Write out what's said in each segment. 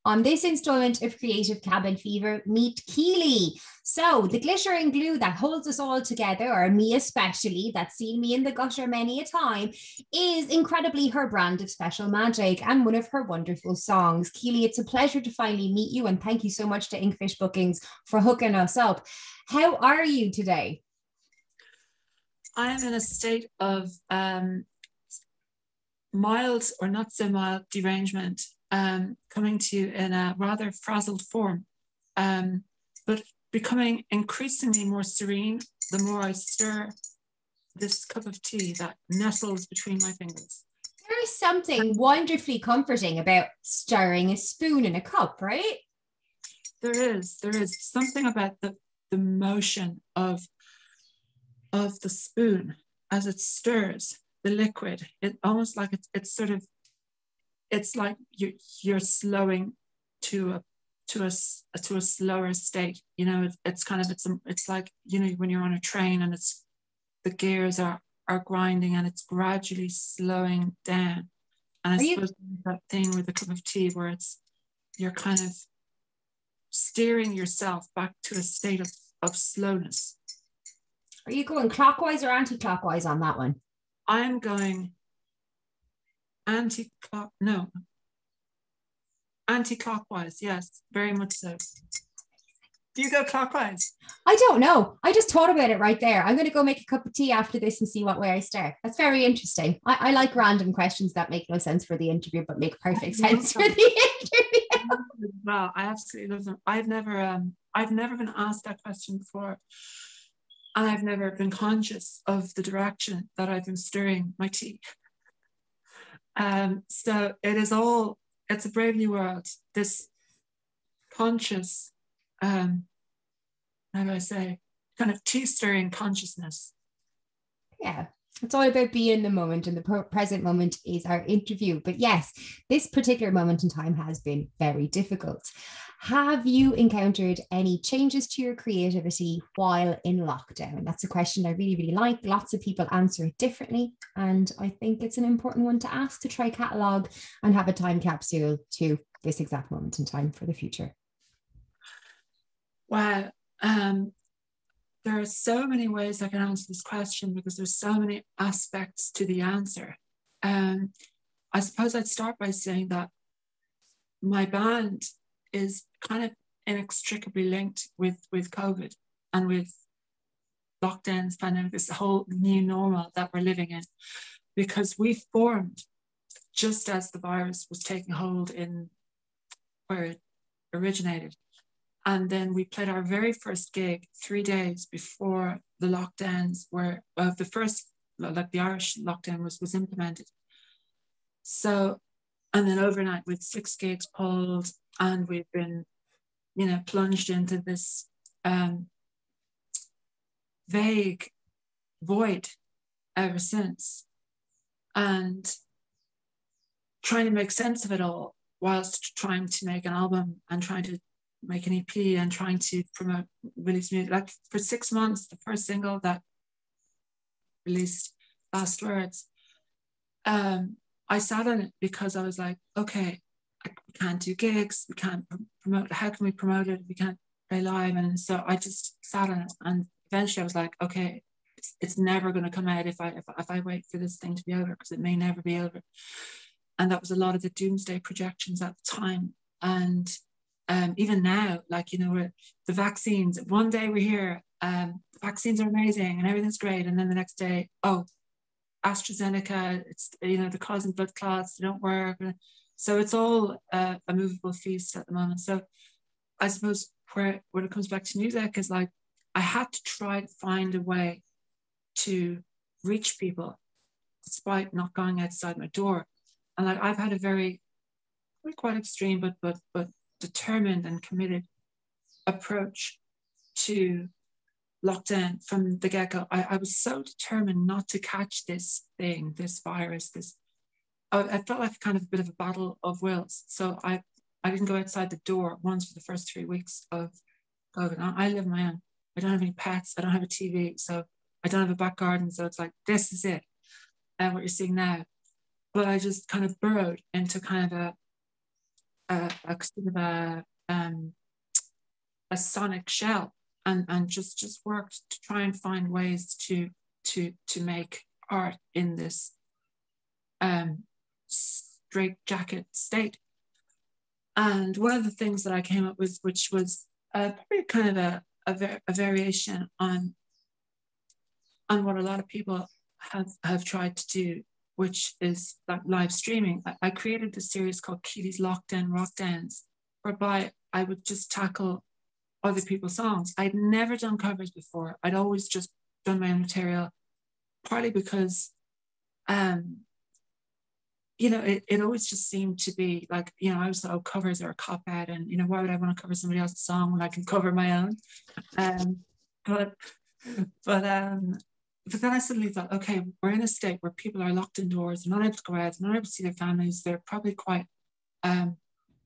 On this installment of Creative Cabin Fever, meet Keeley. So, the glitter and glue that holds us all together, or me especially, that's seen me in the gutter many a time, is incredibly her brand of special magic and one of her wonderful songs. Keeley, it's a pleasure to finally meet you, and thank you so much to Inkfish Bookings for hooking us up. How are you today? I'm in a state of mild or not so mild derangement, coming to you in a rather frazzled form, but becoming increasingly more serene the more I stir this cup of tea that nestles between my fingers. There is something wonderfully comforting about stirring a spoon in a cup, right? There is something about the motion of the spoon as it stirs the liquid. It almost like it's sort of, it's like you're slowing to a slower state. You know, it's kind of it's like, you know, when you're on a train and it's the gears are grinding and it's gradually slowing down. And I suppose that thing with a cup of tea where you're kind of steering yourself back to a state of slowness. Are you going clockwise or anti-clockwise on that one? I'm going anti-clockwise, yes, very much so. Do you go clockwise? I don't know. I just thought about it right there. I'm going to go make a cup of tea after this and see what way I start. That's very interesting. I like random questions that make no sense for the interview, but make perfect sense for the interview. Well, I absolutely love them. I've never been asked that question before. And I've never been conscious of the direction that I've been stirring my tea. So it's a brave new world. This conscious, how do I say, kind of tea stirring consciousness. Yeah, it's all about being in the moment, and the present moment is our interview. But yes, this particular moment in time has been very difficult. Have you encountered any changes to your creativity while in lockdown? That's a question I really, really like. Lots of people answer it differently. And I think it's an important one to ask, to try catalogue and have a time capsule to this exact moment in time for the future. Wow. There are so many ways I can answer this question because there's so many aspects to the answer. I suppose I'd start by saying that my band is kind of inextricably linked with COVID and with lockdowns, pandemic, this whole new normal that we're living in, because we formed just as the virus was taking hold in where it originated. And then we played our very first gig 3 days before the lockdowns were, the first, like the Irish lockdown was implemented. So, and then overnight with 6 gigs pulled, and we've been, you know, plunged into this vague void ever since, and trying to make sense of it all whilst trying to make an album and trying to make an EP and trying to promote, release music. Like for 6 months, the first single that released, Last Words, I sat on it because I was like, okay, we can't do gigs, we can't promote, how can we promote it if we can't play live? And so I just sat on it, and eventually I was like, okay, it's never going to come out if I wait for this thing to be over, because it may never be over. And that was a lot of the doomsday projections at the time. And even now, like, you know, the vaccines, one day we're here, the vaccines are amazing and everything's great, and then the next day, oh, AstraZeneca, it's, you know, they're causing blood clots, they don't work. So it's all a movable feast at the moment. So I suppose when it comes back to music is like, I had to try to find a way to reach people despite not going outside my door. And like, I've had a very, quite extreme, but determined and committed approach to lockdown from the get-go. I was so determined not to catch this thing, this virus, I felt like kind of a bit of a battle of wills. So I didn't go outside the door once for the first 3 weeks of COVID. I live on my own. I don't have any pets. I don't have a TV. So I don't have a back garden. So it's like, this is it. And what you're seeing now. But I just kind of burrowed into kind of sort of a sonic shell, and just worked to try and find ways to make art in this straight jacket state. And one of the things that I came up with, which was probably kind of a variation on what a lot of people have tried to do, which is like live streaming. I created this series called Keeley's Lockdown Rockdowns, whereby I would just tackle other people's songs. I'd never done covers before. I'd always just done my own material, partly because it always just seemed to be like, I was thought, oh, covers are a cop out, and why would I want to cover somebody else's song when I can cover my own? But then I suddenly thought, okay, we're in a state where people are locked indoors, they're not able to go out, they're not able to see their families, they're probably quite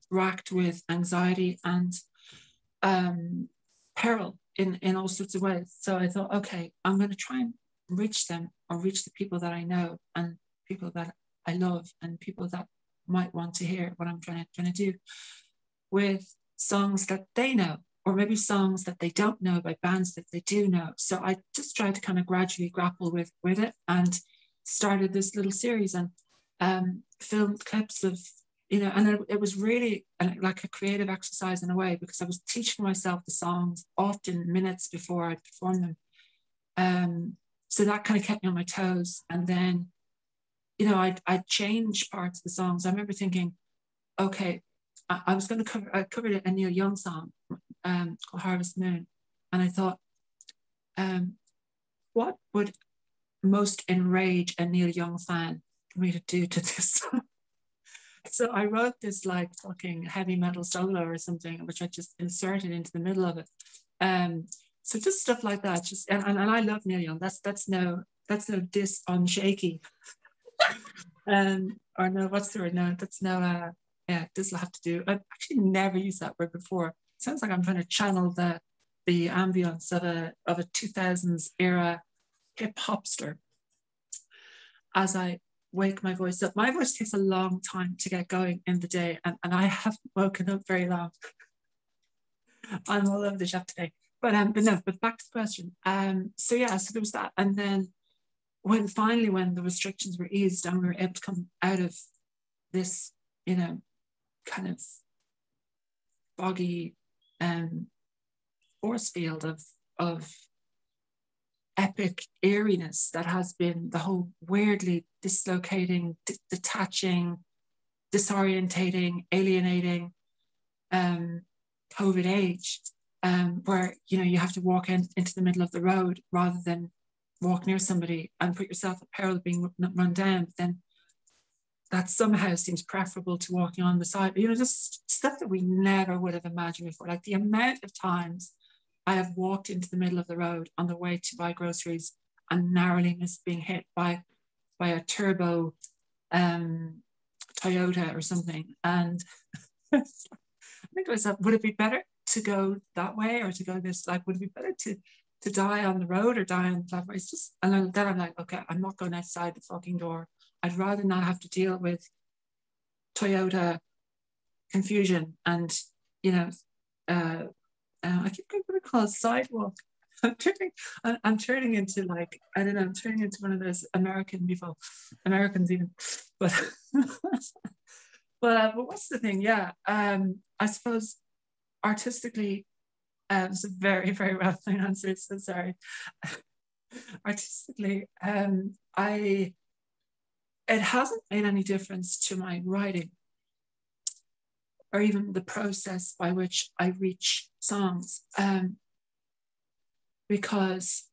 racked with anxiety and peril in all sorts of ways. So I thought, okay, I'm going to try and reach them, or reach the people that I know and people that I love and people that might want to hear what I'm trying to do, with songs that they know, or maybe songs that they don't know by bands that they do know. So I just tried to kind of gradually grapple with it, and started this little series and filmed clips of, and it was really like a creative exercise in a way, because I was teaching myself the songs often minutes before I'd perform them. So that kind of kept me on my toes. And then, I'd change parts of the songs. I remember thinking, okay, I was going to cover, I covered a Neil Young song called Harvest Moon. And I thought, what would most enrage a Neil Young fan for me to do to this song? So I wrote this like fucking heavy metal solo or something, which I just inserted into the middle of it. So just stuff like that. Just and I love Neil Young. That's no diss on Shaky. Or no, what's the word? No, that's no. Yeah, this will have to do. I've actually never used that word before. It sounds like I'm trying to channel the ambience of a 2000s era hip hopster as I wake my voice up. My voice takes a long time to get going in the day, and I haven't woken up very long. I'm all over the shop today. But back to the question. So there was that. And then when the restrictions were eased and we were able to come out of this, kind of foggy force field of epic eeriness that has been the whole weirdly dislocating, detaching, disorientating, alienating COVID age, where you have to walk into the middle of the road rather than walk near somebody and put yourself at peril of being run down. But then that somehow seems preferable to walking on the side. Just stuff that we never would have imagined before. Like the amount of times I have walked into the middle of the road on the way to buy groceries and narrowly missed being hit by a turbo Toyota or something. And I think to myself, would it be better to go that way or to go this? Like, would it be better to die on the road or die on the platform? It's just, and then I'm like, okay, I'm not going outside the fucking door. I'd rather not have to deal with Toyota confusion and, I keep going to call it sidewalk. I'm turning into like, I don't know, I'm turning into one of those Americans even. But but what's the thing? Yeah, I suppose artistically, it's a very, very rattling answer, so sorry. Artistically, it hasn't made any difference to my writing or even the process by which I reach songs, because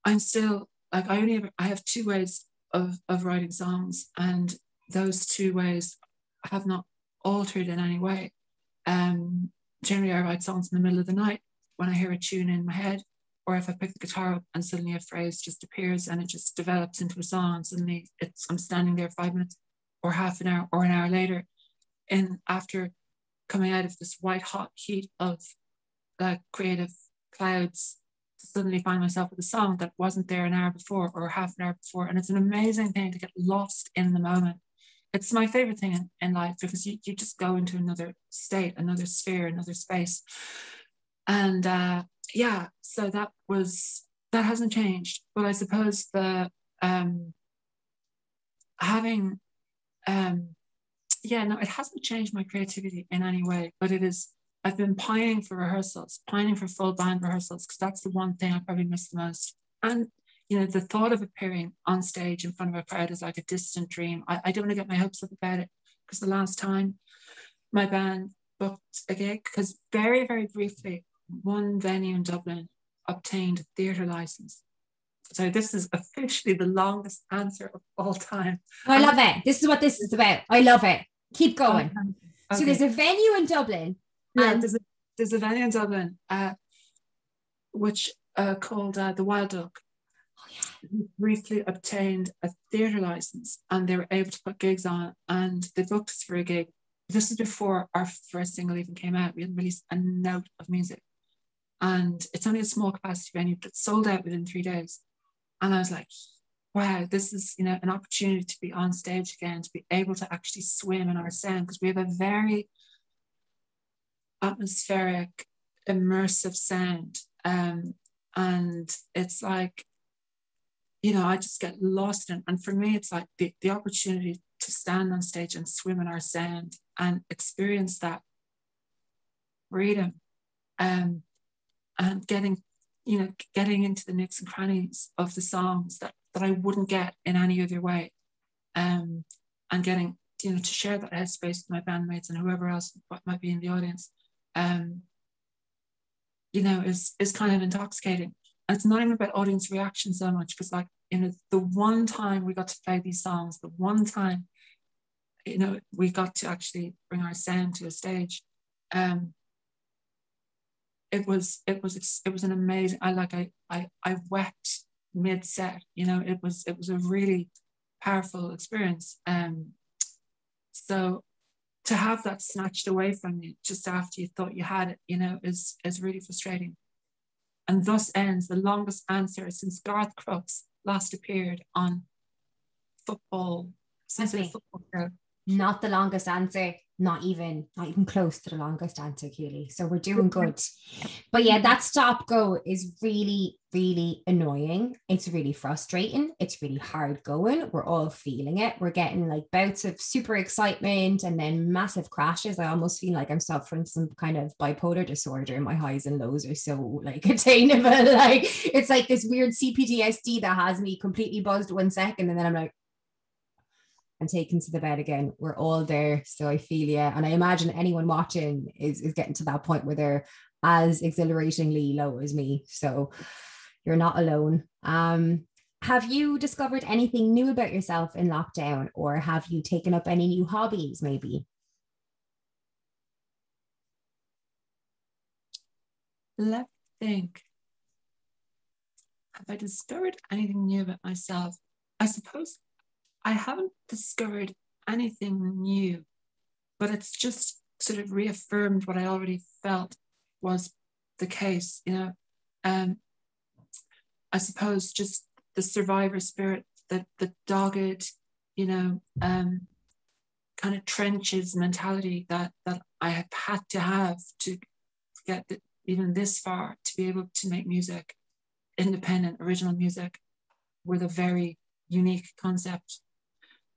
I'm still like, I have two ways of writing songs, and those two ways have not altered in any way. Generally, I write songs in the middle of the night when I hear a tune in my head, or if I pick the guitar up and suddenly a phrase just appears and it just develops into a song, and suddenly I'm standing there 5 minutes or half an hour or an hour later, and after coming out of this white hot heat of creative clouds, to suddenly find myself with a song that wasn't there an hour before or half an hour before. And it's an amazing thing to get lost in the moment it's my favorite thing in life, because you just go into another state, another sphere, another space. And yeah, so that hasn't changed. But I suppose the having yeah, no, it hasn't changed my creativity in any way, but I've been pining for rehearsals, pining for full band rehearsals, because that's the one thing I probably miss the most. And, the thought of appearing on stage in front of a crowd is like a distant dream. I don't want to get my hopes up about it, because the last time my band booked a gig, because very, very briefly, one venue in Dublin obtained a theatre license. So this is officially the longest answer of all time. I love it. This is what this is about. I love it. Keep going. Okay. So there's a venue in Dublin. Yeah, there's a venue in Dublin, which called the Wild Duck. Oh, yeah. Briefly obtained a theatre license, and they were able to put gigs on, and they booked us for a gig. This is before our first single even came out. We hadn't released a note of music, and it's only a small capacity venue, but it sold out within 3 days. And I was like, wow, this is, an opportunity to be on stage again, to be able to actually swim in our sound, because we have a very atmospheric, immersive sound. And it's like, I just get lost in it. And for me, it's like the opportunity to stand on stage and swim in our sound and experience that freedom, and getting into the nooks and crannies of the songs that I wouldn't get in any other way, and getting to share that headspace with my bandmates and whoever else might be in the audience, is kind of intoxicating. And it's not even about audience reaction so much, because the one time we got to play these songs, the one time we got to actually bring our sound to a stage, it was an amazing. I wept mid-set. It was a really powerful experience. So to have that snatched away from you just after you thought you had it, is really frustrating. And thus ends the longest answer since Garth Crooks last appeared on football. Not the longest answer, not even close to the longest answer, Keeley. So we're doing good. But yeah, that stop go is really, really annoying. It's really frustrating. It's really hard going. We're all feeling it. We're getting like bouts of super excitement and then massive crashes. I almost feel like I'm suffering some kind of bipolar disorder. My highs and lows are so like attainable. Like it's like this weird CPTSD that has me completely buzzed 1 second, and then I'm like, and taken to the bed again. We're all there. So I feel you. And I imagine anyone watching is getting to that point where they're as exhilaratingly low as me. So you're not alone. Have you discovered anything new about yourself in lockdown, or have you taken up any new hobbies maybe? Let's think. Have I discovered anything new about myself? I suppose I haven't discovered anything new, but it's just sort of reaffirmed what I already felt was the case. I suppose just the survivor spirit, the dogged, kind of trenches mentality that I have had to have to get even this far, to be able to make music, independent, original music, with a very unique concept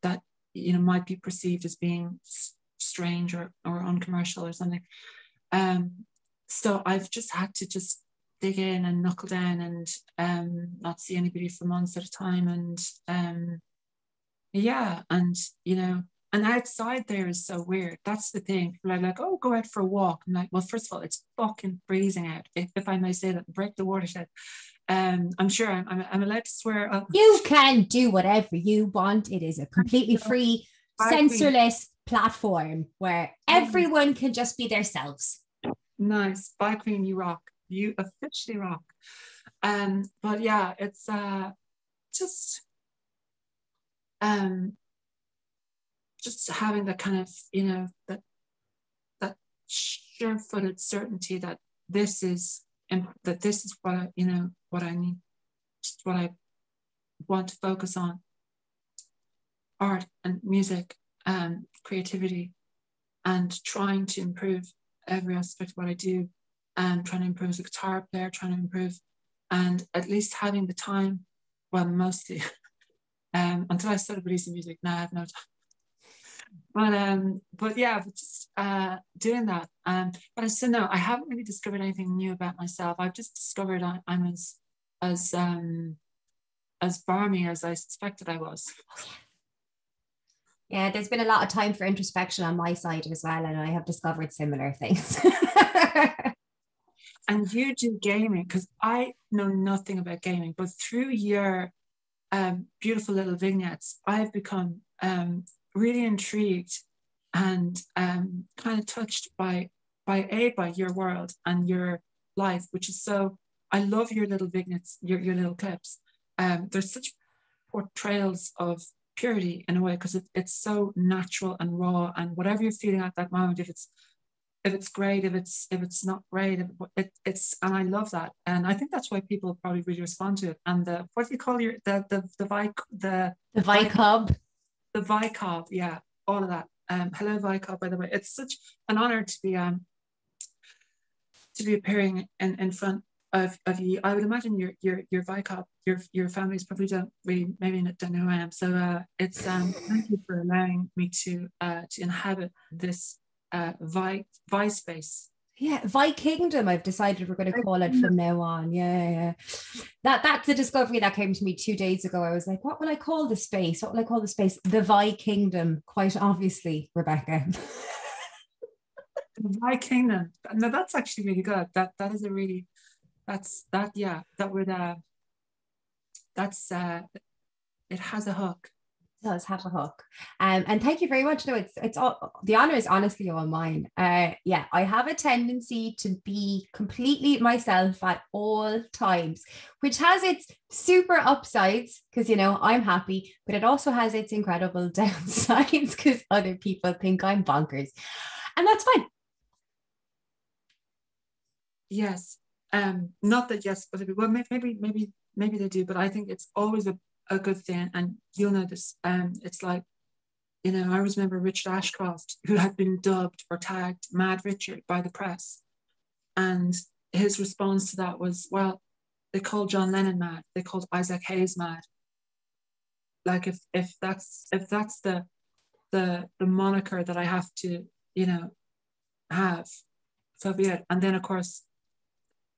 that might be perceived as being strange or uncommercial or something. So I've just had to just dig in and knuckle down and not see anybody for months at a time, and and outside there is so weird. That's the thing. People are like, oh, go out for a walk. I'm like, well, first of all, it's fucking freezing out, if I may say that. Break the watershed. I'm sure I'm allowed to swear. You can do whatever you want. It is a completely free, censorless platform where everyone can just be themselves. Nice. Bye, Queen. You rock. You officially rock. But yeah, it's just having that kind of that sure-footed certainty that this is what what I need, what I want to focus on, art and music, creativity and trying to improve every aspect of what I do, and trying to improve as a guitar player, trying to improve, and at least having the time, well, mostly, until I started releasing music, now I have no time. But yeah, but just doing that. But I still know I haven't really discovered anything new about myself. I've just discovered I'm as barmy as I suspected I was. Yeah, there's been a lot of time for introspection on my side as well, and I have discovered similar things. And you do gaming, because I know nothing about gaming, but through your beautiful little vignettes, I've become really intrigued and kind of touched by your world and your life, which is so. I love your little vignettes, your little clips. There's such portrayals of purity in a way, because it's so natural and raw, and whatever you're feeling at that moment, if it's great, if it's not great, it's and I love that, and I think that's why people probably really respond to it. And the what do you call your the Vicob, the Vicob, yeah, all of that. Hello Vicob, by the way. It's such an honor to be appearing in front of you. I would imagine your Vicob, your families probably don't know who I am. So it's thank you for allowing me to inhabit this Vi space. Yeah, Vikingdom, I've decided we're going to call it from now on. Yeah. That's a discovery that came to me 2 days ago. I was like, what will I call the space? What will I call the space? The Vikingdom, quite obviously, Rebecca. The Vikingdom. No, that's actually really good. That is a really it has a hook. Does have a hook. And thank you very much. No, it's all, the honor is honestly all mine. Yeah, I have a tendency to be completely myself at all times, which has its super upsides because I'm happy, but it also has its incredible downsides because other people think I'm bonkers, and that's fine. Yes. Not that yes, other people, well, maybe they do, but I think it's always a good thing, and you'll know this. It's like, I remember Richard Ashcroft, who had been dubbed or tagged Mad Richard by the press, and his response to that was, well, they called John Lennon mad, they called Isaac Hayes mad. Like if that's the moniker that I have to have, so be it. And then of course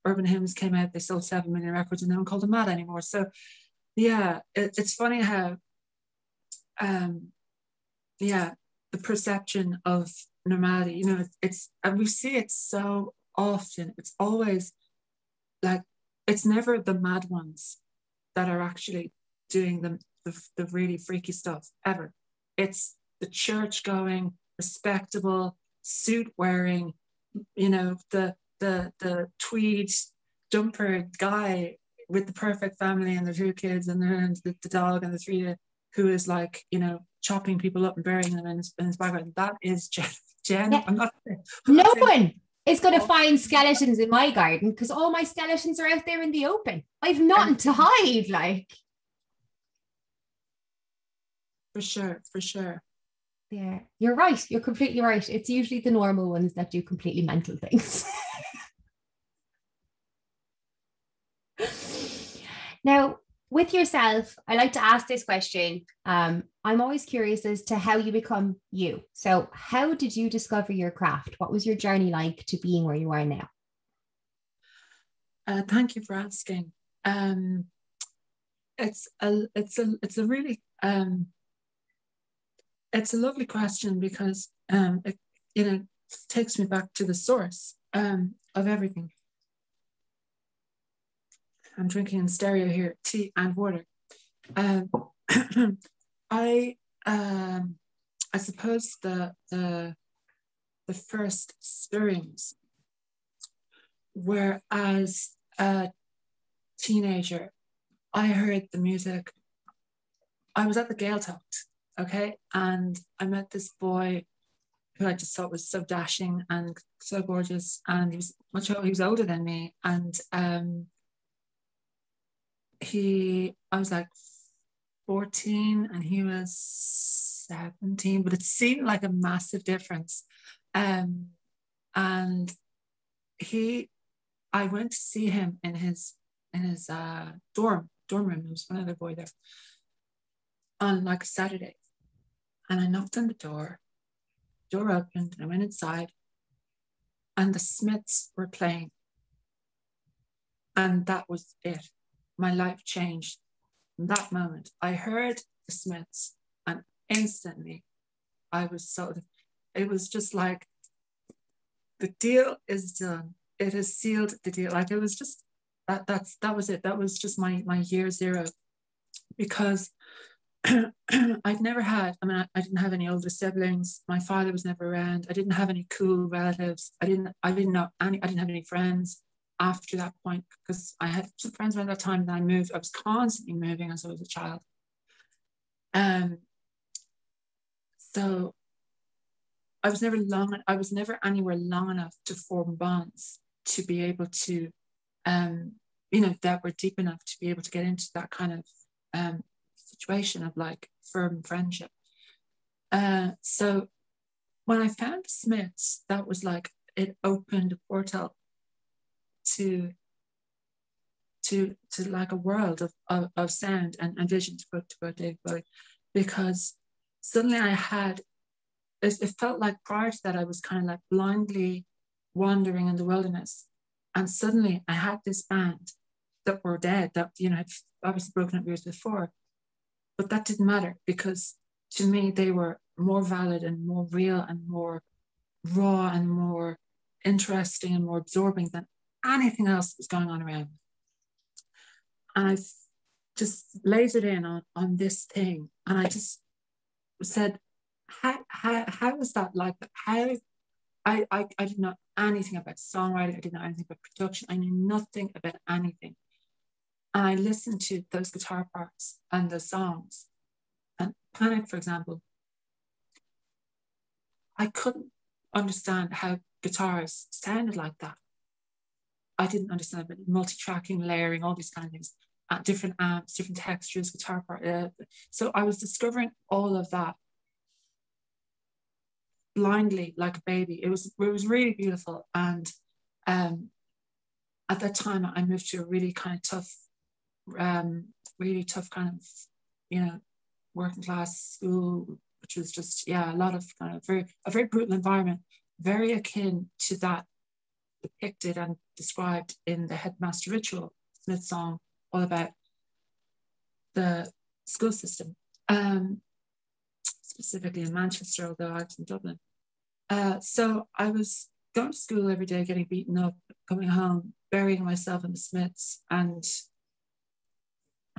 Urban Hymns came out, they sold 7 million records, and no one called them mad anymore. So yeah, it's funny how the perception of normality, it's and we see it so often. It's always like, it's never the mad ones that are actually doing the really freaky stuff ever. It's the church going, respectable, suit wearing, the tweed jumper guy with the perfect family and the 2 kids and the dog and the 3, who is like, chopping people up and burying them in his background. That is Jen. Yeah. No one is going to find skeletons in my garden because all my skeletons are out there in the open. I've nothing to hide, like. For sure. Yeah, you're right. You're completely right. It's usually the normal ones that do completely mental things. Now, with yourself, I like to ask this question. I'm always curious as to how you become you. So how did you discover your craft? What was your journey like to being where you are now? Thank you for asking. It's a really it's a lovely question because it takes me back to the source of everything. I'm drinking in stereo here, tea and water. I suppose the first stirrings were as a teenager. I heard the music. I was at the Gael Talks, okay, and I met this boy who I just thought was so dashing and so gorgeous, and he was older than me, and I was like 14 and he was 17, but it seemed like a massive difference. And I went to see him in his dorm room. There was one other boy there on like a Saturday, and I knocked on the door. Door opened, and I went inside, and the Smiths were playing, and that was it. My life changed in that moment. I heard the Smiths, and instantly, I was sold. It was just like, the deal is done. It has sealed the deal. Like, it was just that was it. That was just my year zero, because I'd never had, I didn't have any older siblings. My father was never around. I didn't have any cool relatives. I didn't have any friends after that point, because I had some friends around that time that I moved. I was constantly moving as I was a child. So I was never anywhere long enough to form bonds to be able to, that were deep enough to be able to get into that kind of situation of like firm friendship. So when I found the Smiths, that was like, it opened a portal to like a world of sound and vision, to quote David Bowie, because suddenly it felt like prior to that I was kind of like blindly wandering in the wilderness, and suddenly I had this band that were dead, that had obviously broken up years before, but that didn't matter, because to me they were more valid and more real and more raw and more interesting and more absorbing than anything else that was going on around me. And I just laid it in on this thing, and I just said, how was that like? How I didn't know anything about songwriting. I didn't know anything about production. I knew nothing about anything. And I listened to those guitar parts and the songs. And Panic, for example, I couldn't understand how guitars sounded like that. I didn't understand about multi-tracking, layering, all these kind of things, different amps, different textures, guitar part. So I was discovering all of that blindly, like a baby. It was really beautiful. And at that time, I moved to a really kind of tough, really tough kind of, working class school, which was just, a lot of kind of a very brutal environment, very akin to that depicted and described in the Headmaster Ritual, Smith song, all about the school system, specifically in Manchester, although I was in Dublin. So I was going to school every day, getting beaten up, coming home, burying myself in the Smiths, and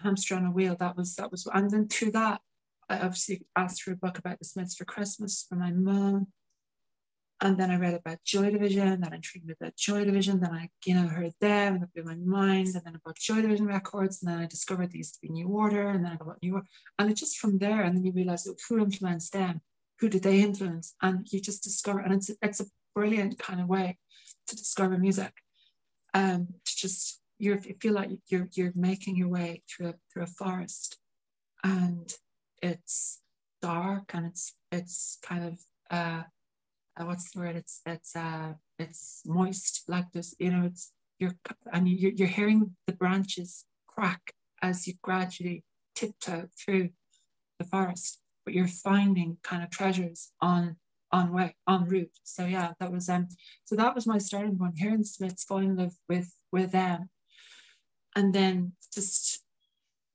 hamster on a wheel. That was, and then through that, I obviously asked for a book about the Smiths for Christmas from my mum. And then I read about Joy Division, then I intrigued about Joy Division, then I, heard them, and it blew my mind, and then I bought Joy Division records, and then I discovered these to be New Order, and then I got New Order, and it just from there, and then you realize, who influenced them? Who did they influence? And you just discover, and it's a brilliant kind of way to discover music. To just, you feel like you're making your way through a forest, and it's dark, and it's kind of what's the word? It's moist, like this, you're hearing the branches crack as you gradually tiptoe through the forest, but you're finding kind of treasures on route. So yeah, that was my starting point, hearing the Smiths, falling in love with them, and then just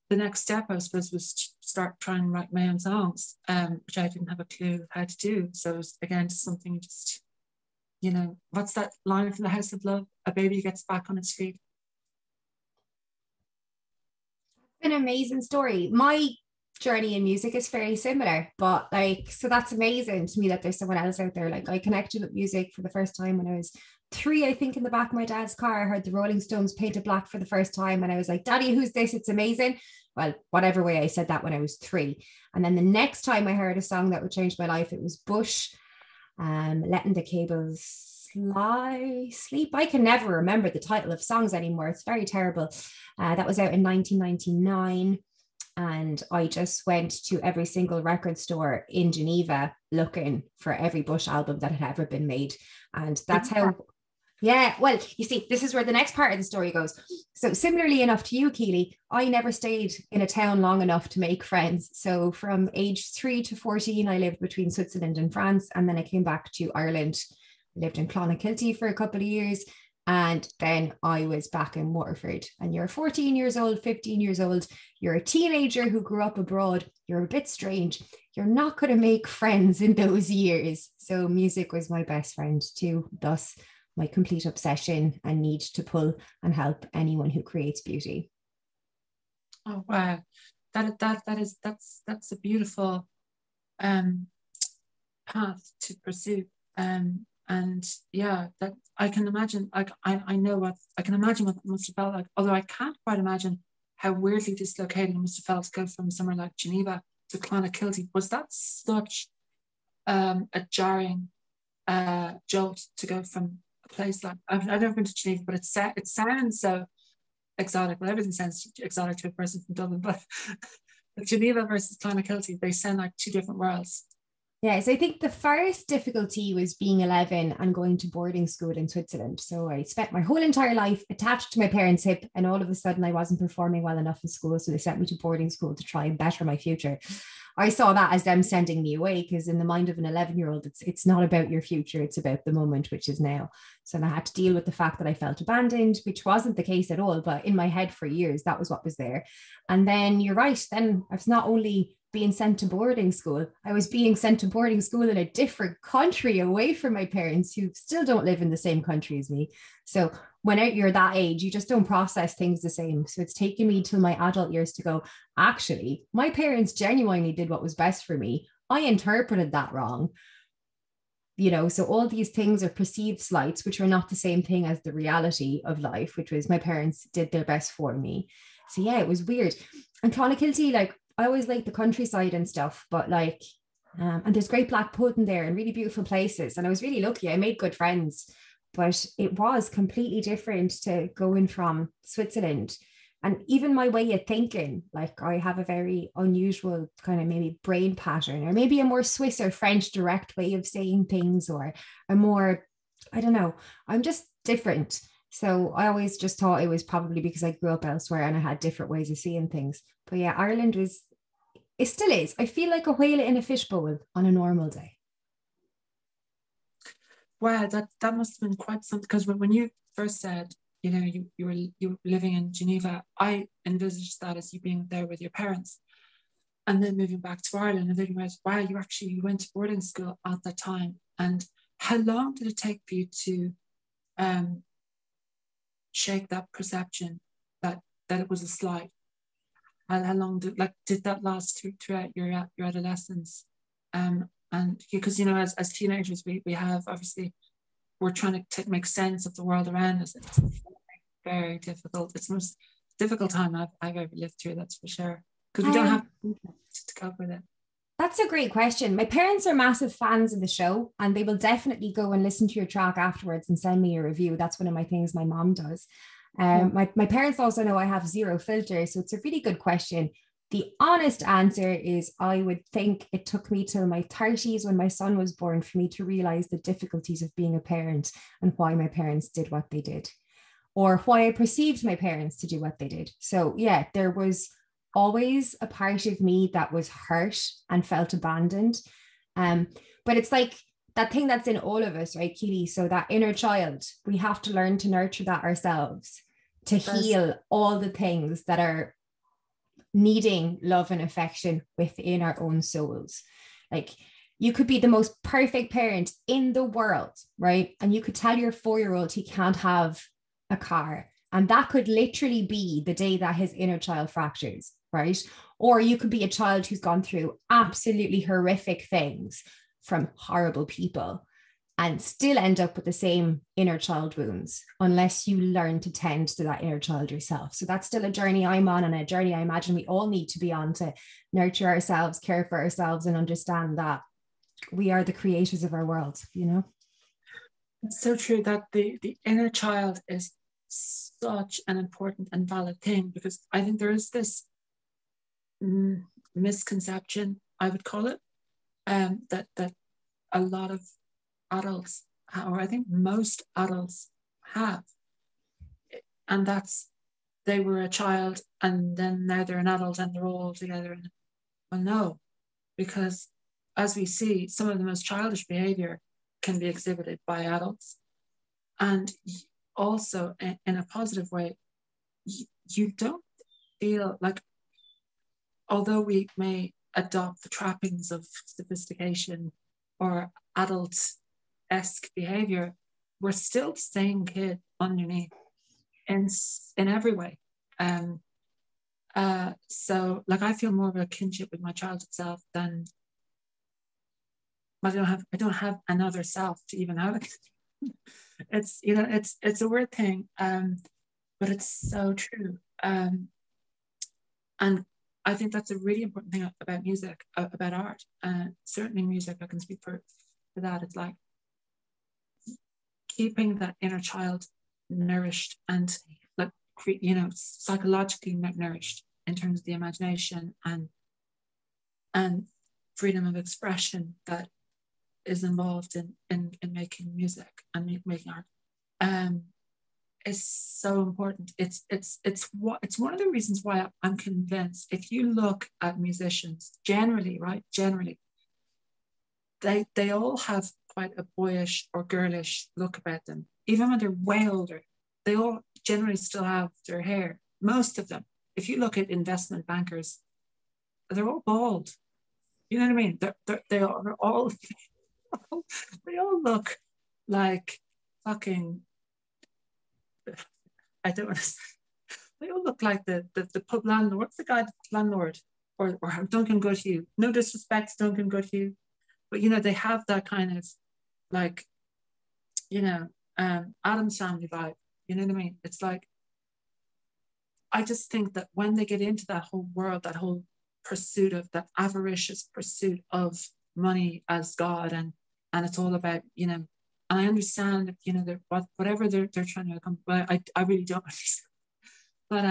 the next step, I suppose, was to start trying to write my own songs, which I didn't have a clue how to do. So it was, again, just something, what's that line from The House of Love? A baby gets back on its feet. An amazing story. My journey in music is very similar, but so that's amazing to me that there's someone else out there. Like, I connected with music for the first time when I was 3, I think, in the back of my dad's car. I heard the Rolling Stones Painted Black for the first time, and I was like, Daddy, who's this? It's amazing. Well, whatever way I said that when I was 3. And then the next time I heard a song that would change my life, it was Bush, Letting the Cables Sleep. I can never remember the title of songs anymore. It's very terrible. That was out in 1999. And I just went to every single record store in Geneva looking for every Bush album that had ever been made. And that's how, yeah, well, you see, this is where the next part of the story goes. So similarly enough to you, Keeley, I never stayed in a town long enough to make friends. So from age 3 to 14, I lived between Switzerland and France. And then I came back to Ireland. I lived in Clonakilty for a couple of years. And then I was back in Waterford. And you're 14 years old, 15 years old. You're a teenager who grew up abroad. You're a bit strange. You're not going to make friends in those years. So music was my best friend too. Thus, my complete obsession and need to pull and help anyone who creates beauty. Oh wow, that's a beautiful path to pursue. And yeah, that I can imagine. Like I know what I can imagine what it must have felt like. Although I can't quite imagine how weirdly dislocating it must have felt to go from somewhere like Geneva to Clonakilty. Was that such a jarring jolt to go from a place like I've never been to Geneva, but it sounds so exotic. Well, everything sounds exotic to a person from Dublin, but Geneva versus Clonakilty, they sound like two different worlds. Yeah, so I think the first difficulty was being 11 and going to boarding school in Switzerland. So I spent my whole entire life attached to my parents' hip, and all of a sudden I wasn't performing well enough in school. So they sent me to boarding school to try and better my future. I saw that as them sending me away, because in the mind of an 11-year-old, it's not about your future, it's about the moment, which is now. So I had to deal with the fact that I felt abandoned, which wasn't the case at all, but in my head for years, that was what was there. And then you're right, then I was not only being sent to boarding school, I was being sent to boarding school in a different country away from my parents, who still don't live in the same country as me. So when you're that age, you just don't process things the same. So it's taken me till my adult years to go, actually, my parents genuinely did what was best for me. I interpreted that wrong. So all these things are perceived slights, which are not the same thing as the reality of life, which was my parents did their best for me. So yeah, it was weird. And Clonakilty, like, I always like the countryside and stuff, but like, and there's great black pudding there and really beautiful places. And I was really lucky. I made good friends, but it was completely different to going from Switzerland. And even my way of thinking, like I have a very unusual kind of maybe brain pattern, or maybe a more Swiss or French direct way of saying things, or a more, I don't know, I'm just different. So I always just thought it was probably because I grew up elsewhere and I had different ways of seeing things. But yeah, Ireland was, it still is. I feel like a whale in a fishbowl on a normal day. Wow, that must have been quite something. Because when you first said, you were living in Geneva, I envisaged that as you being there with your parents, and then moving back to Ireland and thinking about, wow, you went to boarding school at that time. And how long did it take for you to shake that perception that it was a slight? How long did that last throughout your adolescence? And because as teenagers we have, obviously we're trying to make sense of the world around us. It's very difficult. It's the most difficult time I've ever lived through, that's for sure, because we don't have to cope with it. That's a great question. My parents are massive fans of the show, and they will definitely go and listen to your track afterwards and send me a review. That's one of my things my mom does. My parents also know I have zero filter, so it's a really good question. The honest answer is I would think it took me till my 30s when my son was born for me to realize the difficulties of being a parent and why my parents did what they did, or why I perceived my parents to do what they did. So yeah, there was always a part of me that was hurt and felt abandoned. But it's like that thing that's in all of us, right, Keeley? So that inner child, we have to learn to nurture that ourselves, to heal all the things that are needing love and affection within our own souls. Like, you could be the most perfect parent in the world, right? And you could tell your 4-year-old he can't have a car, and that could literally be the day that his inner child fractures, right? Or you could be a child who's gone through absolutely horrific things from horrible people and still end up with the same inner child wounds unless you learn to tend to that inner child yourself. So that's still a journey I'm on, and a journey I imagine we all need to be on, to nurture ourselves, care for ourselves, and understand that we are the creators of our world, It's so true that the inner child is such an important and valid thing, because I think there is this misconception, I would call it, that a lot of adults, or I think most adults have, and that's they were a child and then now they're an adult and they're all together. And well, no, because as we see, some of the most childish behavior can be exhibited by adults, and also in a positive way. You don't feel like, although we may adopt the trappings of sophistication or adult-esque behavior, we're still the same kid underneath in every way. So like I feel more of a kinship with my childhood self than I don't have another self to even have it. It's, you know, it's a weird thing, but it's so true. And I think that's a really important thing about music, about art. Certainly music, I can speak for that. It's like keeping that inner child nourished and like, you know, psychologically nourished in terms of the imagination and freedom of expression that is involved in making music and making art. Is so important. It's one of the reasons why I'm convinced, if you look at musicians generally, right, generally, they all have quite a boyish or girlish look about them. Even when they're way older, they all generally still have their hair. Most of them. If you look at investment bankers, they're all bald. You know what I mean? They're all they all look like fucking, I don't want to. They all look like the pub landlord. What's the guy, landlord, or Duncan Goodhue? No disrespect to Duncan Goodhue, but you know they have that kind of like, you know, Addams Family vibe. You know what I mean? It's like, I just think that when they get into that whole world, that whole pursuit of that avaricious pursuit of money as God, and it's all about, you know. And I understand that, you know, whatever they're trying to accomplish, but I really don't understand. But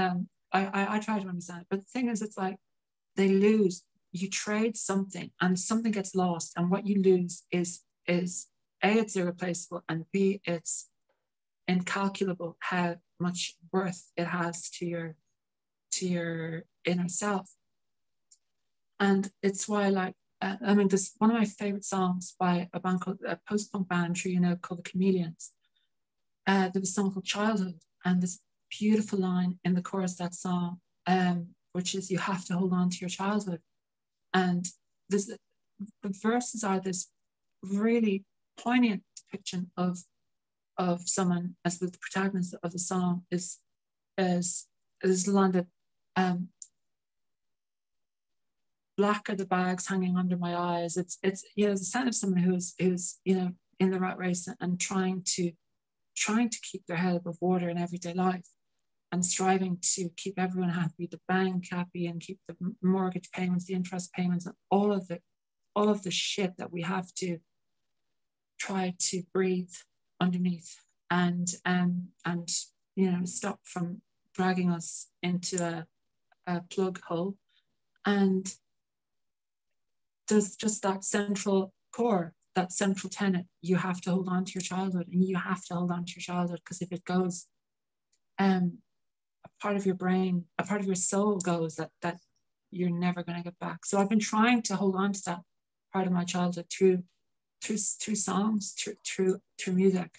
I try to understand it. But the thing is, it's like they lose. You trade something, and something gets lost, and what you lose is A, it's irreplaceable, and B, it's incalculable how much worth it has to your inner self. And it's why, like, I mean, this one of my favorite songs by a band called a post-punk band, I'm sure you know, called the Chameleons. There was a song called Childhood, and this beautiful line in the chorus of that song, which is, you have to hold on to your childhood. And the verses are this really poignant depiction of someone, as the protagonist of the song is the line that, black are the bags hanging under my eyes. It's you know, the sign of someone who's you know, in the rat race and trying to keep their head above water in everyday life, and striving to keep everyone happy, the bank happy, and keep the mortgage payments, the interest payments, and all of the shit that we have to try to breathe underneath, and you know, stop from dragging us into a plug hole. And there's just that central core, that central tenet. You have to hold on to your childhood, and you have to hold on to your childhood, because if it goes, a part of your brain, a part of your soul goes, that you're never going to get back. So I've been trying to hold on to that part of my childhood through songs, through music,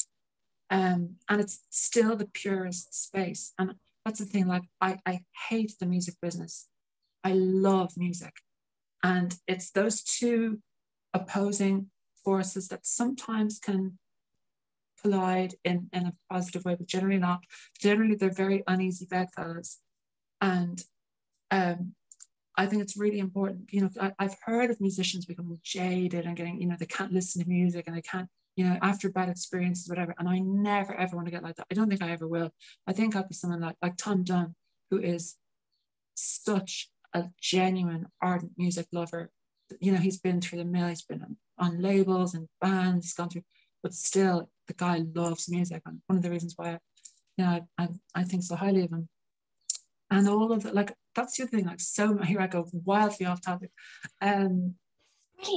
and it's still the purest space. And that's the thing. Like, I hate the music business. I love music. And it's those two opposing forces that sometimes can collide in a positive way, but generally not. Generally, they're very uneasy bedfellows. And I think it's really important. You know, I've heard of musicians becoming jaded and getting, you know, they can't listen to music, and they can't, you know, after bad experiences, whatever. And I never, ever want to get like that. I don't think I ever will. I think I'll be someone like Tom Dunn, who is such a genuine, ardent music lover. You know, he's been through the mill, he's been on labels and bands, he's gone through, but still, the guy loves music. And one of the reasons why, you know, I think so highly of him. And all of it, like, that's the other thing, like, so here I go wildly off topic. You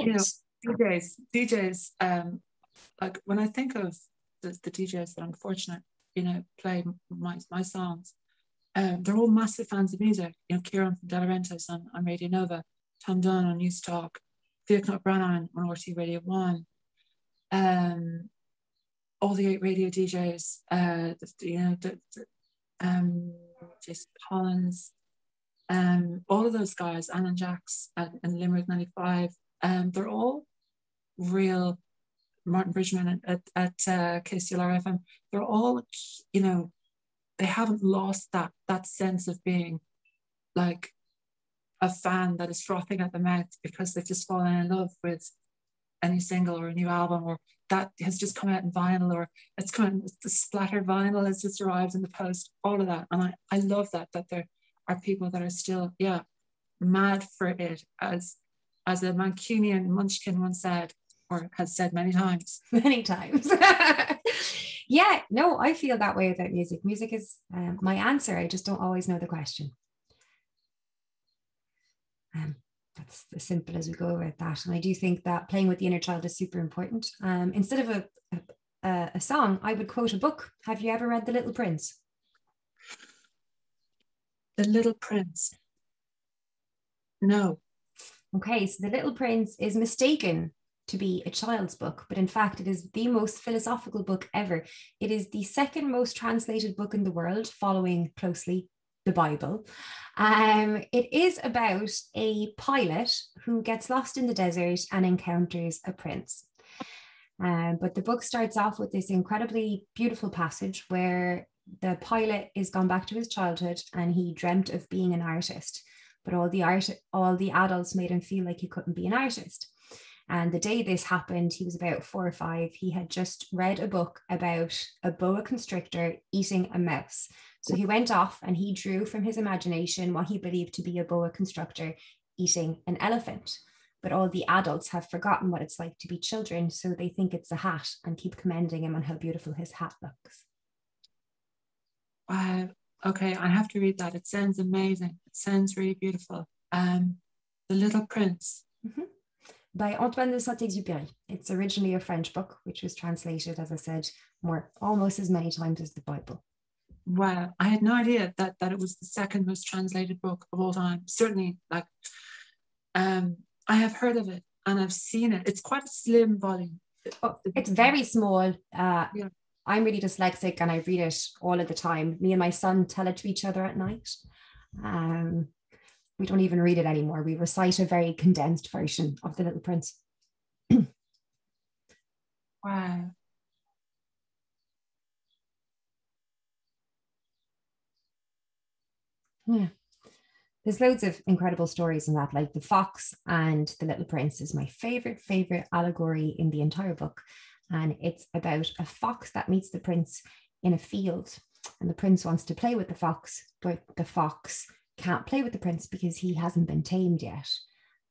know, Brilliant. DJs, like when I think of the DJs that I'm fortunate, play my songs, they're all massive fans of music. Kieran from De Laurentiis on Radio Nova, Tom Dunn on News Talk, Fiachnut Branagh on RT Radio 1, all the 8 radio DJs, Jason Collins, all of those guys, Alan Jacks and Limerick 95, they're all real. Martin Bridgman at KCLR FM, they're all, they haven't lost that sense of being like a fan that is frothing at the mouth because they've just fallen in love with a new single or a new album, or that has just come out in vinyl, or it's come out, the splatter vinyl has just arrived in the post, all of that. And I love that there are people that are still, mad for it, as a Mancunian Munchkin once said, or has said many times. Many times. Yeah, no, I feel that way about music. Music is my answer. I just don't always know the question. That's as simple as we go about that. And I do think that playing with the inner child is super important. Instead of a song, I would quote a book. Have you ever read The Little Prince? The Little Prince? No. Okay, so The Little Prince is mistaken to be a child's book, but in fact it is the most philosophical book ever. It is the second most translated book in the world, following closely the Bible. It is about a pilot who gets lost in the desert and encounters a prince. But the book starts off with this incredibly beautiful passage where the pilot is gone back to his childhood and he dreamt of being an artist, but all the adults made him feel like he couldn't be an artist. And the day this happened, he was about 4 or 5. He had just read a book about a boa constrictor eating a mouse. So he went off and he drew from his imagination what he believed to be a boa constrictor eating an elephant. But all the adults have forgotten what it's like to be children, so they think it's a hat and keep commending him on how beautiful his hat looks. Wow. Okay, I have to read that. It sounds amazing. It sounds really beautiful. The Little Prince. Mm-hmm. By Antoine de Saint-Exupéry. It's originally a French book, which was translated, as I said, almost as many times as the Bible. Wow, I had no idea that it was the second most translated book of all time. Certainly, like, I have heard of it and I've seen it. It's quite a slim volume. It's very small. Yeah. I'm really dyslexic and I read it all of the time. Me and my son tell it to each other at night. We don't even read it anymore. We recite a very condensed version of The Little Prince. Wow. Yeah. There's loads of incredible stories in that, like the fox and the Little Prince is my favorite allegory in the entire book. And it's about a fox that meets the prince in a field. And the prince wants to play with the fox, but the fox can't play with the prince because he hasn't been tamed yet.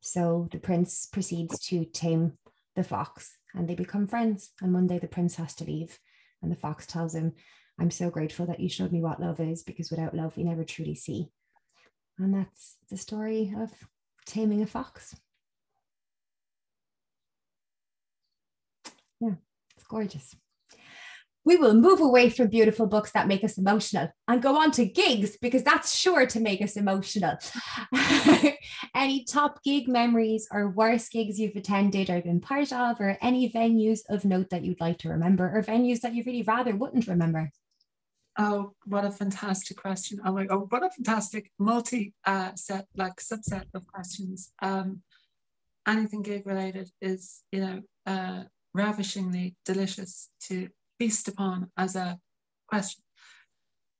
So the prince proceeds to tame the fox and they become friends. And one day the prince has to leave and the fox tells him, I'm so grateful that you showed me what love is, because without love, we never truly see. And that's the story of taming a fox. Yeah, it's gorgeous. We will move away from beautiful books that make us emotional and go on to gigs, because that's sure to make us emotional. Any top gig memories or worst gigs you've attended or been part of, or any venues of note that you'd like to remember, or venues that you really rather wouldn't remember? Oh, what a fantastic question. Oh my God, what a fantastic subset of questions. Anything gig related is, ravishingly delicious to feast upon as a question.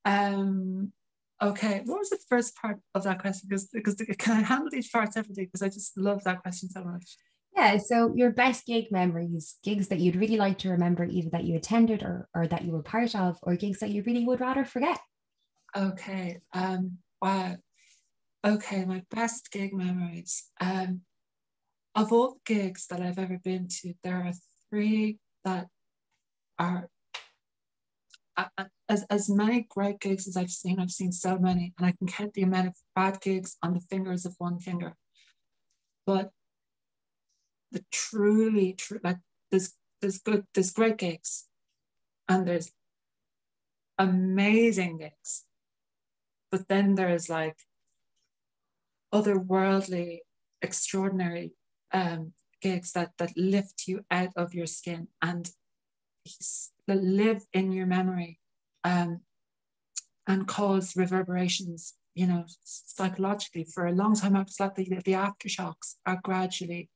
Okay, what was the first part of that question? Because can I handle these parts separately? Because I just love that question so much. Yeah, so your best gig memories, gigs that you'd really like to remember, either that you attended or that you were part of, or gigs that you really would rather forget. Okay, wow. Okay, my best gig memories. Of all the gigs that I've ever been to, there are 3 that are, as many great gigs as I've seen so many, and I can count the amount of bad gigs on the fingers of one finger. But the truly true, like there's great gigs, and there's amazing gigs, but then there's like otherworldly, extraordinary gigs that lift you out of your skin and that live in your memory, and cause reverberations, you know, psychologically for a long time. It's like the aftershocks are gradually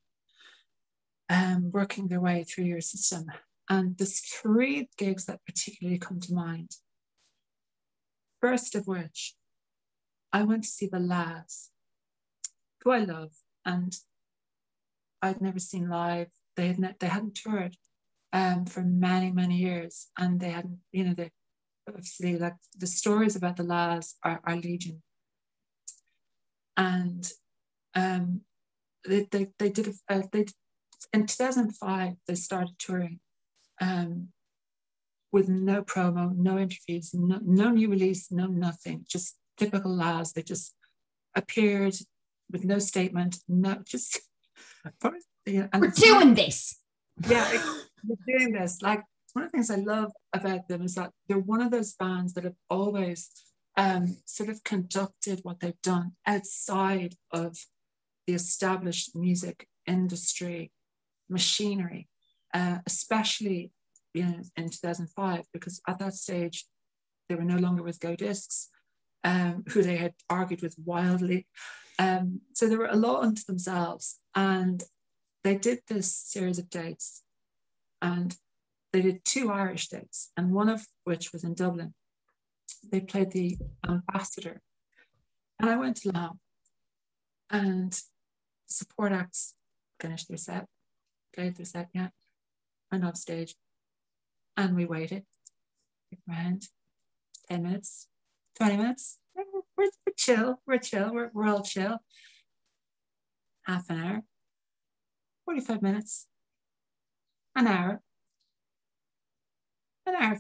working their way through your system. And there's three gigs that particularly come to mind. First of which, I went to see the Lads, who I love, and I'd never seen live. They hadn't toured for many years, and they hadn't, you know, they obviously, like, the stories about the Lads are legion. And they did in 2005 they started touring with no promo, no interviews, no new release, no nothing, just typical Lads. They just appeared with no statement, no, just, you know, and we're doing this. Yeah, we're doing this. Like, one of the things I love about them is that they're one of those bands that have always sort of conducted what they've done outside of the established music industry machinery, especially, you know, in 2005, because at that stage they were no longer with Go Discs, who they had argued with wildly. So they were a law unto themselves, and they did this series of dates, and they did 2 Irish dates, and one of which was in Dublin. They played the Ambassador, and I went to Lam, and support acts finished their set, played their set, yeah, went off stage, and we waited around 10 minutes, 20 minutes. We're chill, we're all chill. Half an hour, 45 minutes, an hour,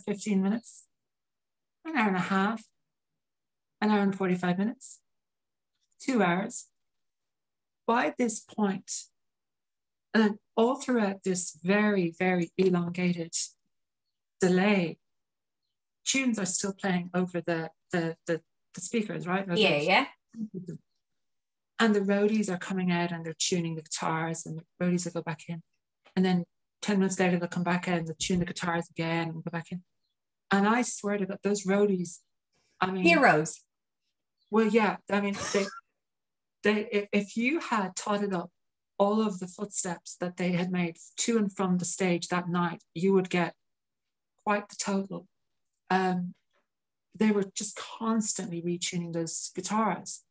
15 minutes, an hour and a half, an hour and 45 minutes, 2 hours. By this point, and all throughout this very elongated delay, tunes are still playing over the speakers, right? Yeah. And the roadies are coming out and they're tuning the guitars, and the roadies will go back in. And then 10 minutes later, they'll come back in and they'll tune the guitars again and go back in. And I swear to God, those roadies, I mean... Heroes. Well, yeah, I mean, if you had totted up all of the footsteps that they had made to and from the stage that night, you would get quite the total. They were just constantly retuning those guitars.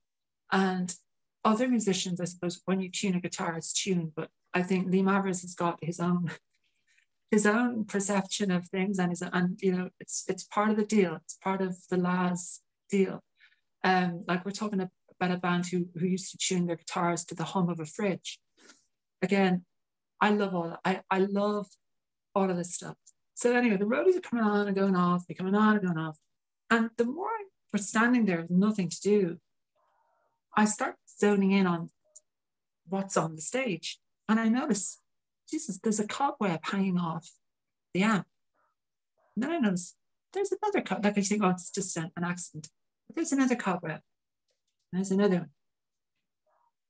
And other musicians, I suppose, when you tune a guitar, it's tuned, but I think Lee Mavers has got his own perception of things, and you know, it's part of the deal. It's part of the Lads deal. Like, we're talking about a band who used to tune their guitars to the hum of a fridge. Again, I love all that. I love all of this stuff. So anyway, the roadies are coming on and going off. They're coming on and going off. And the more we're standing there with nothing to do, I start zoning in on what's on the stage. And I notice, Jesus, there's a cobweb hanging off the amp. And then I notice there's another cobweb. Like, I think, oh, it's just an accident. But there's another cobweb. And there's another one.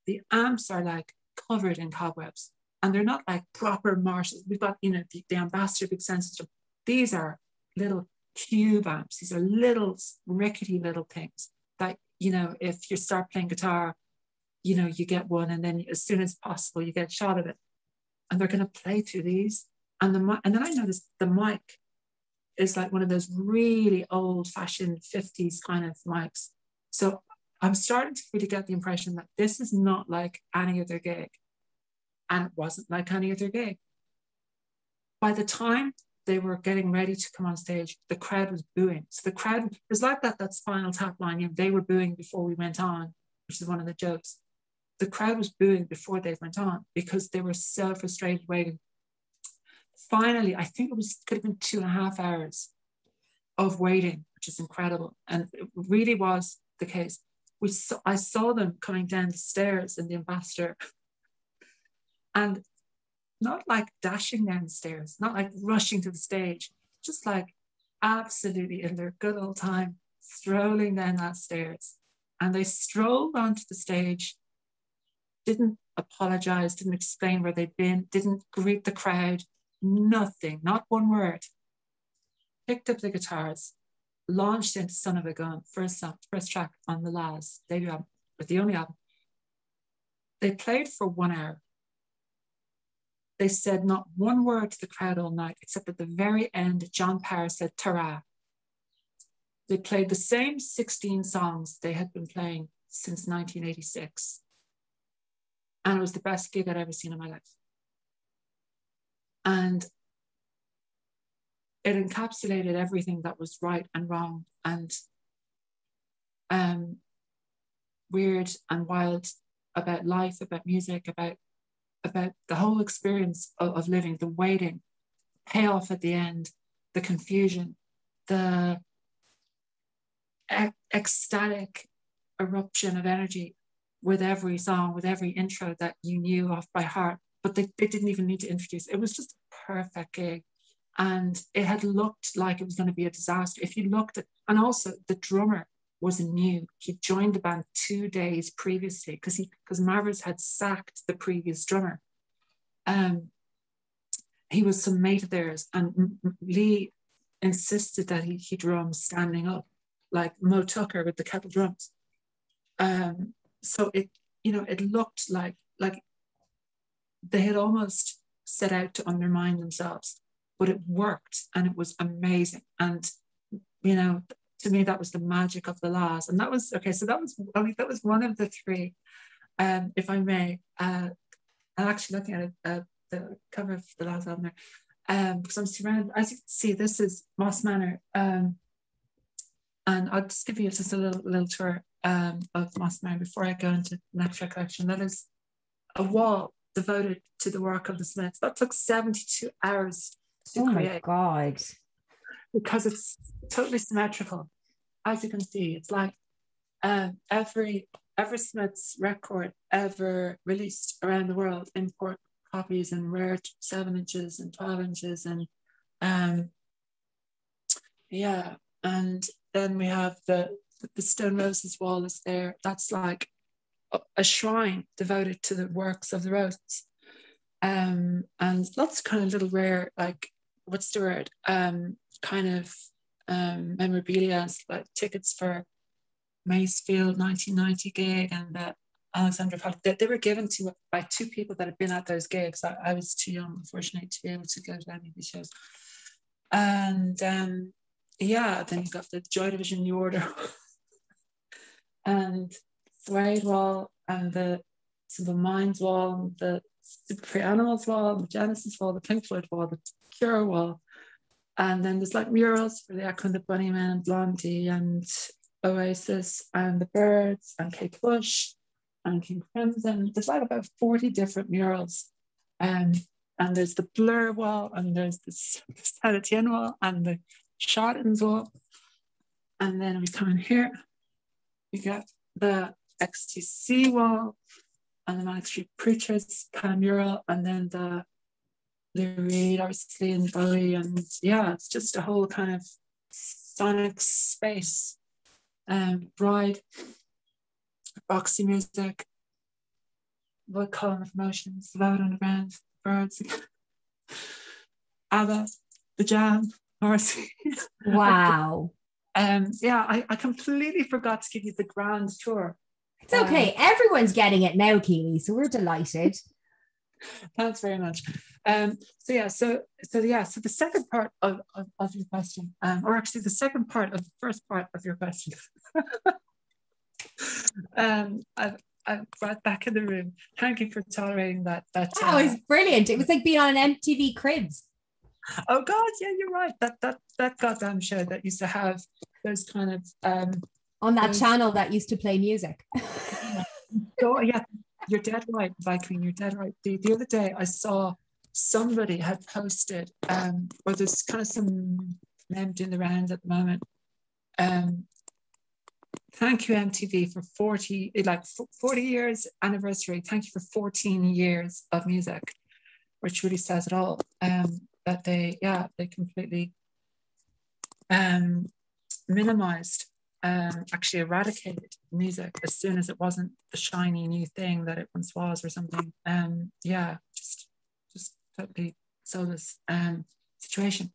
The amps are like covered in cobwebs. And they're not like proper Marshalls. We've got, you know, the Ambassador big sensor. These are little cube amps. These are little rickety little things that, you know, if you start playing guitar, you know, you get one, and then as soon as possible you get a shot of it. And they're going to play through these. And then I noticed the mic is like one of those really old-fashioned 50s kind of mics. So I'm starting to really get the impression that this is not like any other gig. And it wasn't like any other gig. By the time they were getting ready to come on stage, the crowd was booing. So the crowd, it was like that Spinal Tap line, you know, they were booing before we went on, which is one of the jokes. The crowd was booing before they went on because they were so frustrated waiting. Finally, I think could have been 2.5 hours. of waiting, which is incredible. And it really was the case. I saw them coming down the stairs in the Ambassador, and not like dashing down the stairs, not like rushing to the stage, just like absolutely in their good old time, strolling down that stairs. And they strolled onto the stage, didn't apologize, didn't explain where they'd been, didn't greet the crowd, nothing, not one word. Picked up the guitars, launched into Son of a Gun, first track on the last debut album, but the only album. They played for 1 hour. They said not one word to the crowd all night, except at the very end, John Parr said, "Ta-ra." They played the same 16 songs they had been playing since 1986. And it was the best gig I'd ever seen in my life. And it encapsulated everything that was right and wrong and weird and wild about life, about music, about the whole experience of living, the waiting, payoff at the end, the confusion, the ecstatic eruption of energy with every song, with every intro that you knew off by heart, but they didn't even need to introduce. It was just a perfect gig. And it had looked like it was going to be a disaster. If you looked at, and also the drummer was new. He joined the band 2 days previously because Marvers had sacked the previous drummer. He was some mate of theirs, and Lee insisted that he drums standing up, like Mo Tucker with the kettle drums. So it looked like they had almost set out to undermine themselves, but it worked and it was amazing. And to me, that was the magic of the La's. And that was okay. So that was one of the three. If I may, I'm actually looking at the cover of the La's album there, because I'm surrounded. As you can see, this is Moss Manor, and I'll just give you just a little tour of Moss Manor before I go into the next recollection. That is a wall devoted to the work of the Smiths. That took 72 hours to create. Oh my God. Because it's totally symmetrical. As you can see, it's like every Smiths record ever released around the world, import copies and rare 7 inches and 12 inches. And and then we have the Stone Roses wall is there. That's like a shrine devoted to the works of the Roses. And lots of kind of little rare, like, what's the word? Kind of memorabilia, like tickets for Macefield 1990 gig and the Alexandra Palace. They were given to by 2 people that had been at those gigs. I was too young, unfortunately, to be able to go to any of these shows. And then you got the Joy Division New Order and Suede wall and the Simple Minds wall and the Super Free Animals wall, the Genesis wall, the Pink Floyd wall, the Cure wall. And then there's like murals for the Echo and the Bunnymen and Blondie and Oasis and the Byrds and Kate Bush and King Crimson. There's like about 40 different murals. And there's the Blur wall and there's the Saint Etienne wall and the Shotton's wall. And then we come in here, we got the XTC wall and the Manic Street Preachers kind of mural, and then the Lou Reed, obviously, and Bowie, and it's just a whole kind of sonic space. Bride, Roxy Music, What Column of Emotions, Loud Underground, Birds, ABBA, The Jam, Morrissey. Wow. I completely forgot to give you the grand tour. It's okay. Everyone's getting it now, Keeley, so we're delighted. Thanks very much. So the second part of your question, or actually the second part of the first part of your question, I'm right back in the room. Thank you for tolerating that. That was brilliant. It was like being on an MTV Cribs. Oh God, yeah, you're right. That goddamn show that used to have those kind of on that channel that used to play music. Oh yeah, you're dead right, Viking. You're dead right. The other day I saw somebody had posted, or there's kind of some meme doing the rounds at the moment. Thank you, MTV, for 40 years anniversary. Thank you for 14 years of music, which really says it all. That they completely minimized, actually eradicated music as soon as it wasn't the shiny new thing that it once was or something. Just totally soulless situation.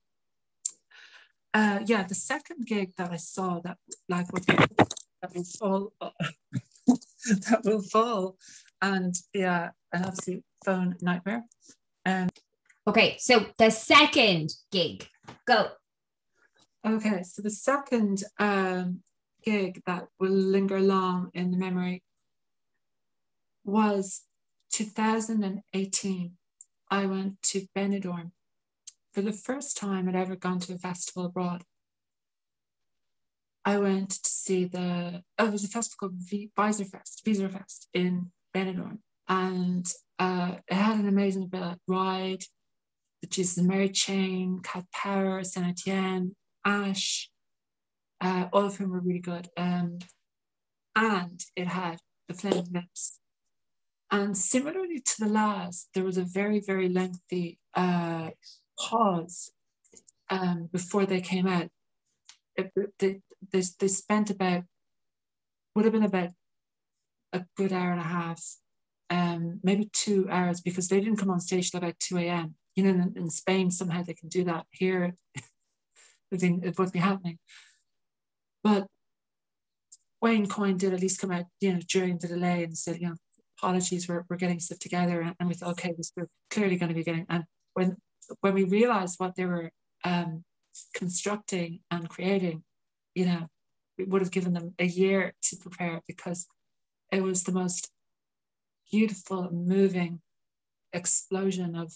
The second gig that I saw that will fall that will fall, and an absolute phone nightmare. Okay, so the second gig, go. Okay, so the second gig that will linger long in the memory was 2018. I went to Benidorm for the first time I'd ever gone to a festival abroad. I went to see it was a festival called Vizerfest in Benidorm, and it had an amazing ride. The Jesus and Mary Chain, Cat Power, Saint Etienne, Ash, all of whom were really good. And it had the Flaming Lips. And similarly to the last, there was a very, very lengthy pause before they came out. They spent would have been about a good hour and a half, maybe 2 hours, because they didn't come on stage till about 2 a.m. You know, in Spain, somehow they can do that. Here, it wouldn't be happening. But Wayne Coyne did at least come out, during the delay and said, apologies, we're getting stuff together. And we thought, okay, we're clearly going to be getting. And when we realized what they were constructing and creating, we would have given them a year to prepare, because it was the most beautiful, moving explosion of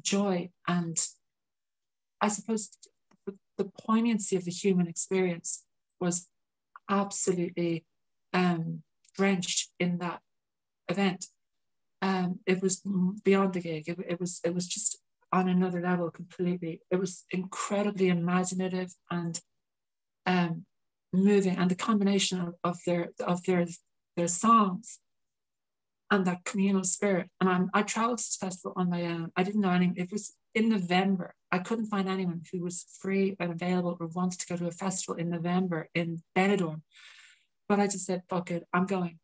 joy. And I suppose the poignancy of the human experience was absolutely drenched in that event. It was beyond the gig. It was just on another level completely. It was incredibly imaginative and moving, and the combination of their songs and that communal spirit. And I traveled to this festival on my own. I didn't know anyone. It was in November. I couldn't find anyone who was free and available or wanted to go to a festival in November in Benidorm. But I just said, fuck it, I'm going,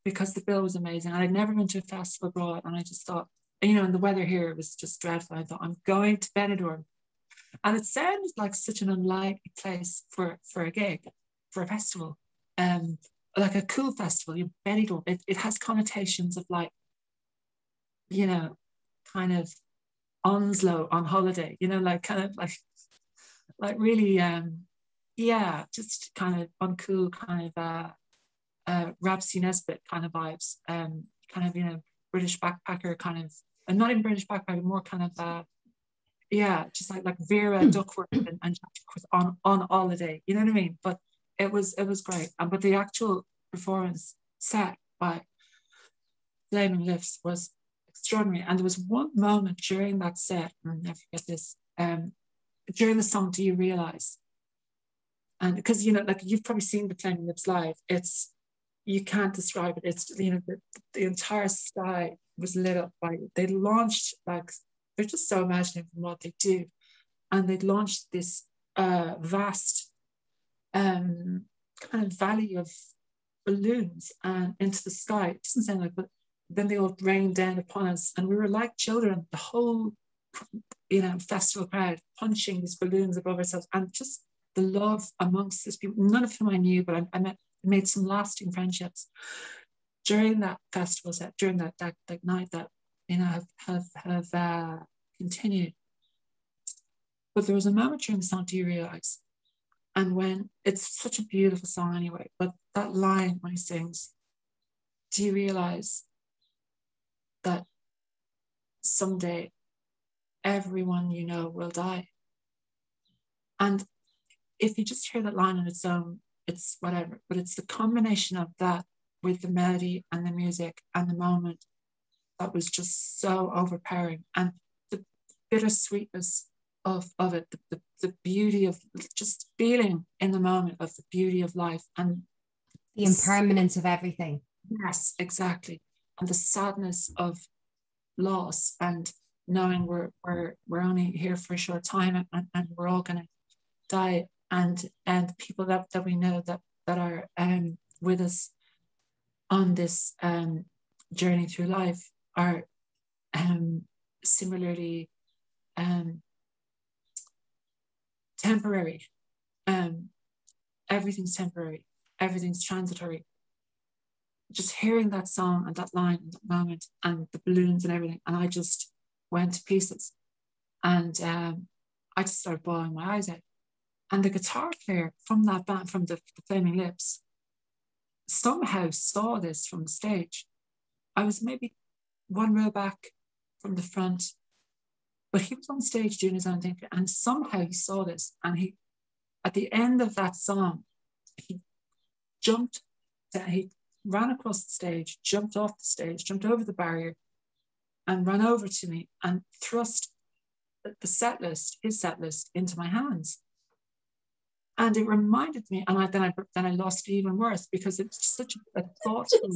because the bill was amazing. And I'd never been to a festival abroad, and I just thought, and the weather here was just dreadful. I thought, I'm going to Benidorm. And it sounded like such an unlikely place for a gig, for a festival. Like a cool festival, Benidorm. It has connotations of kind of Onslow on holiday, like really, just kind of uncool, kind of Ramsey Nesbitt kind of vibes, kind of, British backpacker kind of, and not even British backpacker, more kind of, just like Vera Duckworth and on holiday, you know what I mean? But it was great. But the actual performance set by Flaming Lips was extraordinary. And there was one moment during that set, and I'll never forget this, during the song Do You Realize? And because you've probably seen the Flaming Lips live, you can't describe it. It's the entire sky was lit up by, they launched, they're just so imaginative in what they do, and they launched this vast kind of valley of balloons and into the sky. It doesn't sound like, but then they all rained down upon us, and we were like children, the whole festival crowd punching these balloons above ourselves, and just the love amongst these people, none of whom I knew, but I made some lasting friendships during that festival set, during that night that have continued. But there was a moment during the song Do You Realize? And when it's such a beautiful song anyway, but that line when he sings, do you realize that someday everyone you know will die? And if you just hear that line on its own, it's whatever, but it's the combination of that with the melody and the music and the moment that was just so overpowering. And the bittersweetness of it, the beauty of just feeling in the moment of the beauty of life and the impermanence of everything. Yes, exactly. And the sadness of loss, and knowing we're only here for a short time, and we're all going to die, and people that we know that are with us on this journey through life are similarly temporary. Everything's temporary, everything's transitory. Just hearing that song and that line and that moment and the balloons and everything, and I just went to pieces. And I just started bawling my eyes out. And the guitar player from that band, from the Flaming Lips, somehow saw this from the stage. I was maybe one row back from the front, but he was on stage doing his own thing, and somehow he saw this, and he, at the end of that song, he jumped down, he ran across the stage, jumped off the stage, jumped over the barrier, and ran over to me and thrust the set list, his set list, into my hands. And it reminded me, and then I lost it even worse, because it's just such a thoughtful,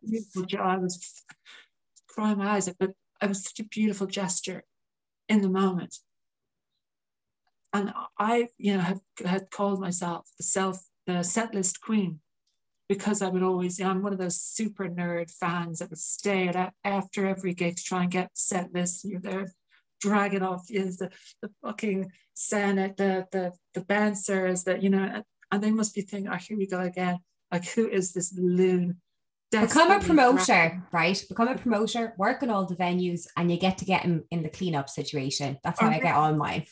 beautiful. I was crying my eyes out, but it was such a beautiful gesture in the moment. And I, had called myself the set list queen, because I would always, I'm one of those super nerd fans that would stay after every gig to try and get set lists. You're there dragging off the fucking Senate, the bouncers, that, and they must be thinking, oh, here we go again. Like, who is this loon? Become a promoter, right? Become a promoter, work on all the venues, and you get him in the cleanup situation. That's how I get on mine.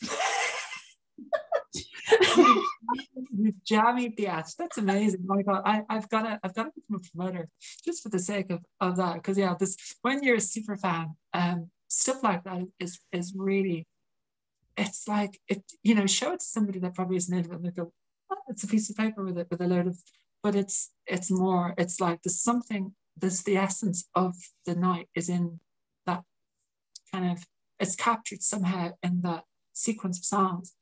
You jammy the ass. That's amazing. Oh my God, I've got to become a promoter just for the sake of that. Because when you're a super fan, stuff like that is really, it's like show it to somebody that probably isn't into it, and they go, oh, it's a piece of paper with a load of, but it's more, it's like there's the essence of the night is in that kind of, it's captured somehow in that sequence of songs.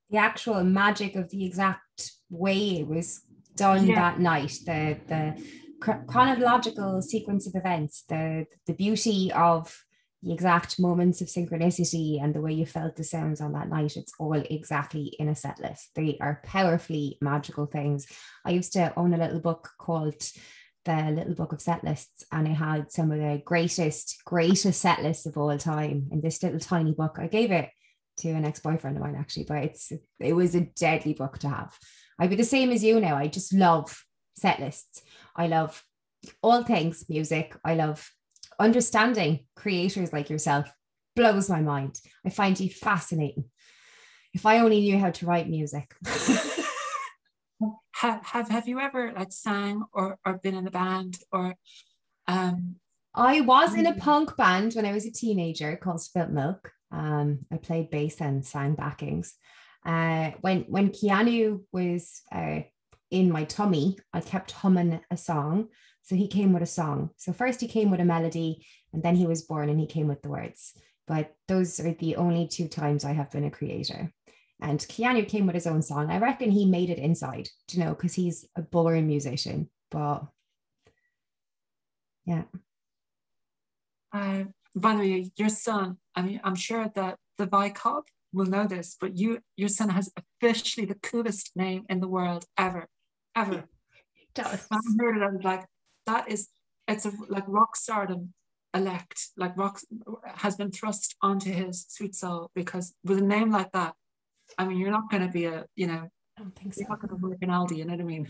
The actual magic of the exact way it was done that night, the chronological sequence of events, the beauty of the exact moments of synchronicity, and the way you felt the sounds on that night, it's all exactly in a set list. They are powerfully magical things. I used to own a little book called The Little Book of Set Lists, and it had some of the greatest set lists of all time in this little tiny book. I gave it to an ex-boyfriend of mine, actually, but it was a deadly book to have. I'd be the same as you now. I just love set lists. I love all things music. I love understanding creators like yourself. Blows my mind. I find you fascinating. If I only knew how to write music. Have you ever sang or been in a band or? I was in a punk band when I was a teenager called Spilt Milk. I played bass and sang backings. When Keanu was in my tummy, I kept humming a song. So he came with a song. So first he came with a melody, and then he was born and he came with the words. But those are the only 2 times I have been a creator. And Keanu came with his own song. I reckon he made it inside, because he's a born musician. But yeah. By the way, your son, I mean, I'm sure that the Vicog will know this, but your son has officially the coolest name in the world ever. It does. I heard it, I was like, it's like rock stardom elect, like rock has been thrust onto his sweet soul, because with a name like that, I mean, you're not going to be I don't think so. You're not going to work in Aldi, you know what I mean?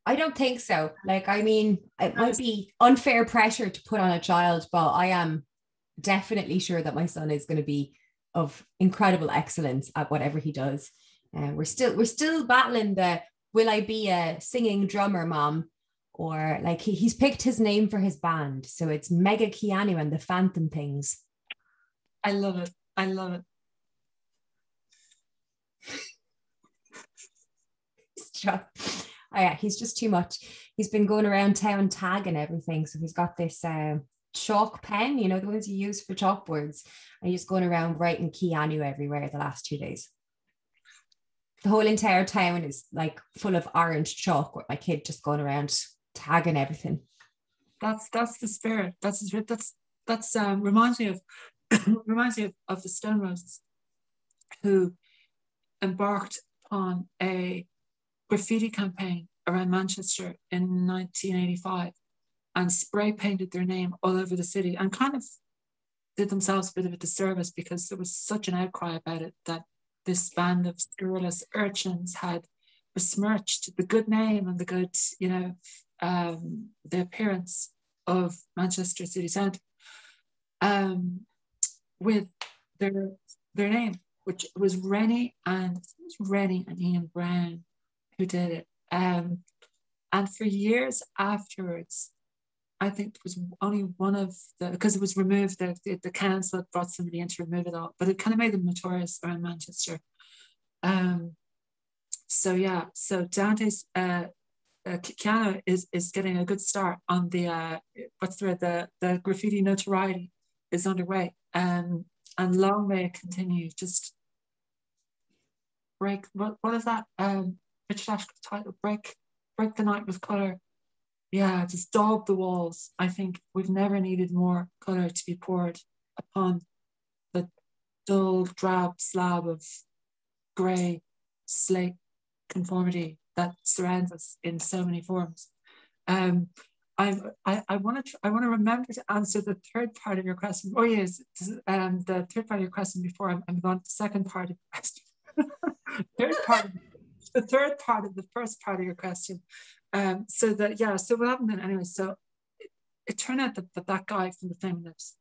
I don't think so. Like, I mean, it might be unfair pressure to put on a child, but I am definitely sure that my son is going to be of incredible excellence at whatever he does. We're still battling the, will I be a singing drummer, mom? Or like he's picked his name for his band. So it's Mega Keanu and the Phantom Things. I love it. He's just too much. He's been going around town tagging everything. So he's got this chalk pen, you know, the ones you use for chalkboards, and you're just going around writing Keanu everywhere the last 2 days. The whole entire town is like full of orange chalk with my kid just going around tagging everything. That's the spirit. That's reminds me of reminds me of the Stone Roses, who embarked on a graffiti campaign around Manchester in 1985 and spray painted their name all over the city, and kind of did themselves a bit of a disservice because there was such an outcry about it that this band of scurrilous urchins had besmirched the good name and the good, you know, the appearance of Manchester city centre, with their name, which was Rennie and Ian Brown who did it. And for years afterwards, I think there was only one of the, because it was removed, the council brought somebody in to remove it all, but it kind of made them notorious around Manchester. So yeah, so Dante's Keanu is getting a good start on the the graffiti notoriety is underway, and long may it continue. Just break, what is that Richard Ashcroft title, break the night with color. Yeah, just daub the walls. I think we've never needed more colour to be poured upon the dull, drab slab of grey slate conformity that surrounds us in so many forms. I want to remember to answer the third part of your question. Oh yes, the third part of your question before I'm going to the second part of the question. The third part of the first part of your question. So what happened then anyway, so it turned out that guy from the Flaming Lips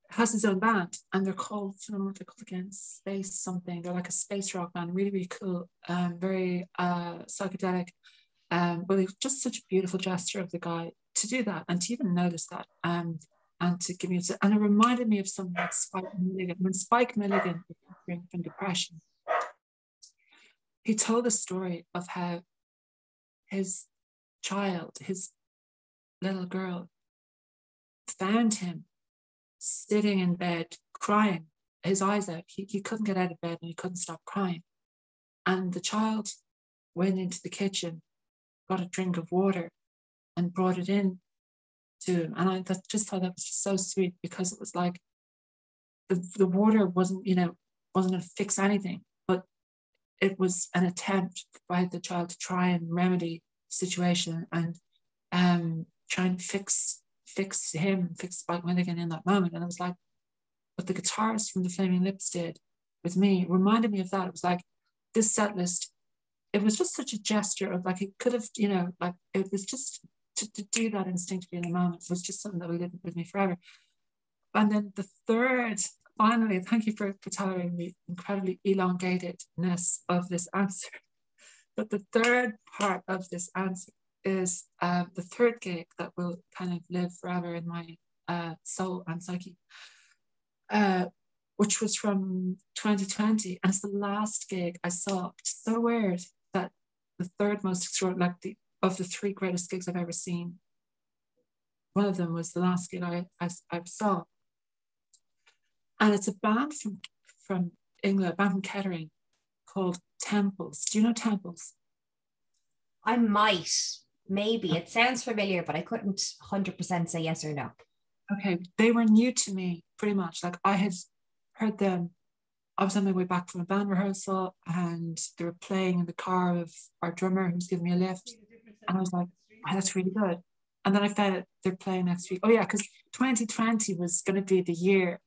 has his own band, and they're called, I don't know what they're called again, Space something. They're like a space rock band, really, really cool, very psychedelic. But it's just such a beautiful gesture of the guy to do that and to even notice that, and to give me, and it reminded me of something like Spike Milligan. When Spike Milligan was suffering from depression, he told a story of how his child, his little girl, found him sitting in bed crying, his eyes out. He couldn't get out of bed and he couldn't stop crying. And the child went into the kitchen, got a drink of water, and brought it in to him. And I just thought that was just so sweet, because it was like the water wasn't going to fix anything, but it was an attempt by the child to try and remedy the situation and try and fix Spike Milligan in that moment. And it was like what the guitarist from the Flaming Lips did with me reminded me of that. It was like this set list, it was just such a gesture of like, it could have, like it was just to do that instinctively in the moment was just something that will live with me forever. And then the third, finally, thank you for tolerating the incredibly elongatedness of this answer. But the third part of this answer is the third gig that will kind of live forever in my soul and psyche, which was from 2020. And it's the last gig I saw. It's so weird that the third most extraordinary, like of the three greatest gigs I've ever seen, one of them was the last gig I saw. And it's a band from England, a band from Kettering called Temples. Do you know Temples? I might, maybe. It sounds familiar, but I couldn't 100% say yes or no. Okay, they were new to me, pretty much. Like I had heard them, I was on my way back from a band rehearsal and they were playing in the car of our drummer who was giving me a lift. And I was like, oh, that's really good. And then I found out they're playing next week. Oh yeah, because 2020 was going to be the year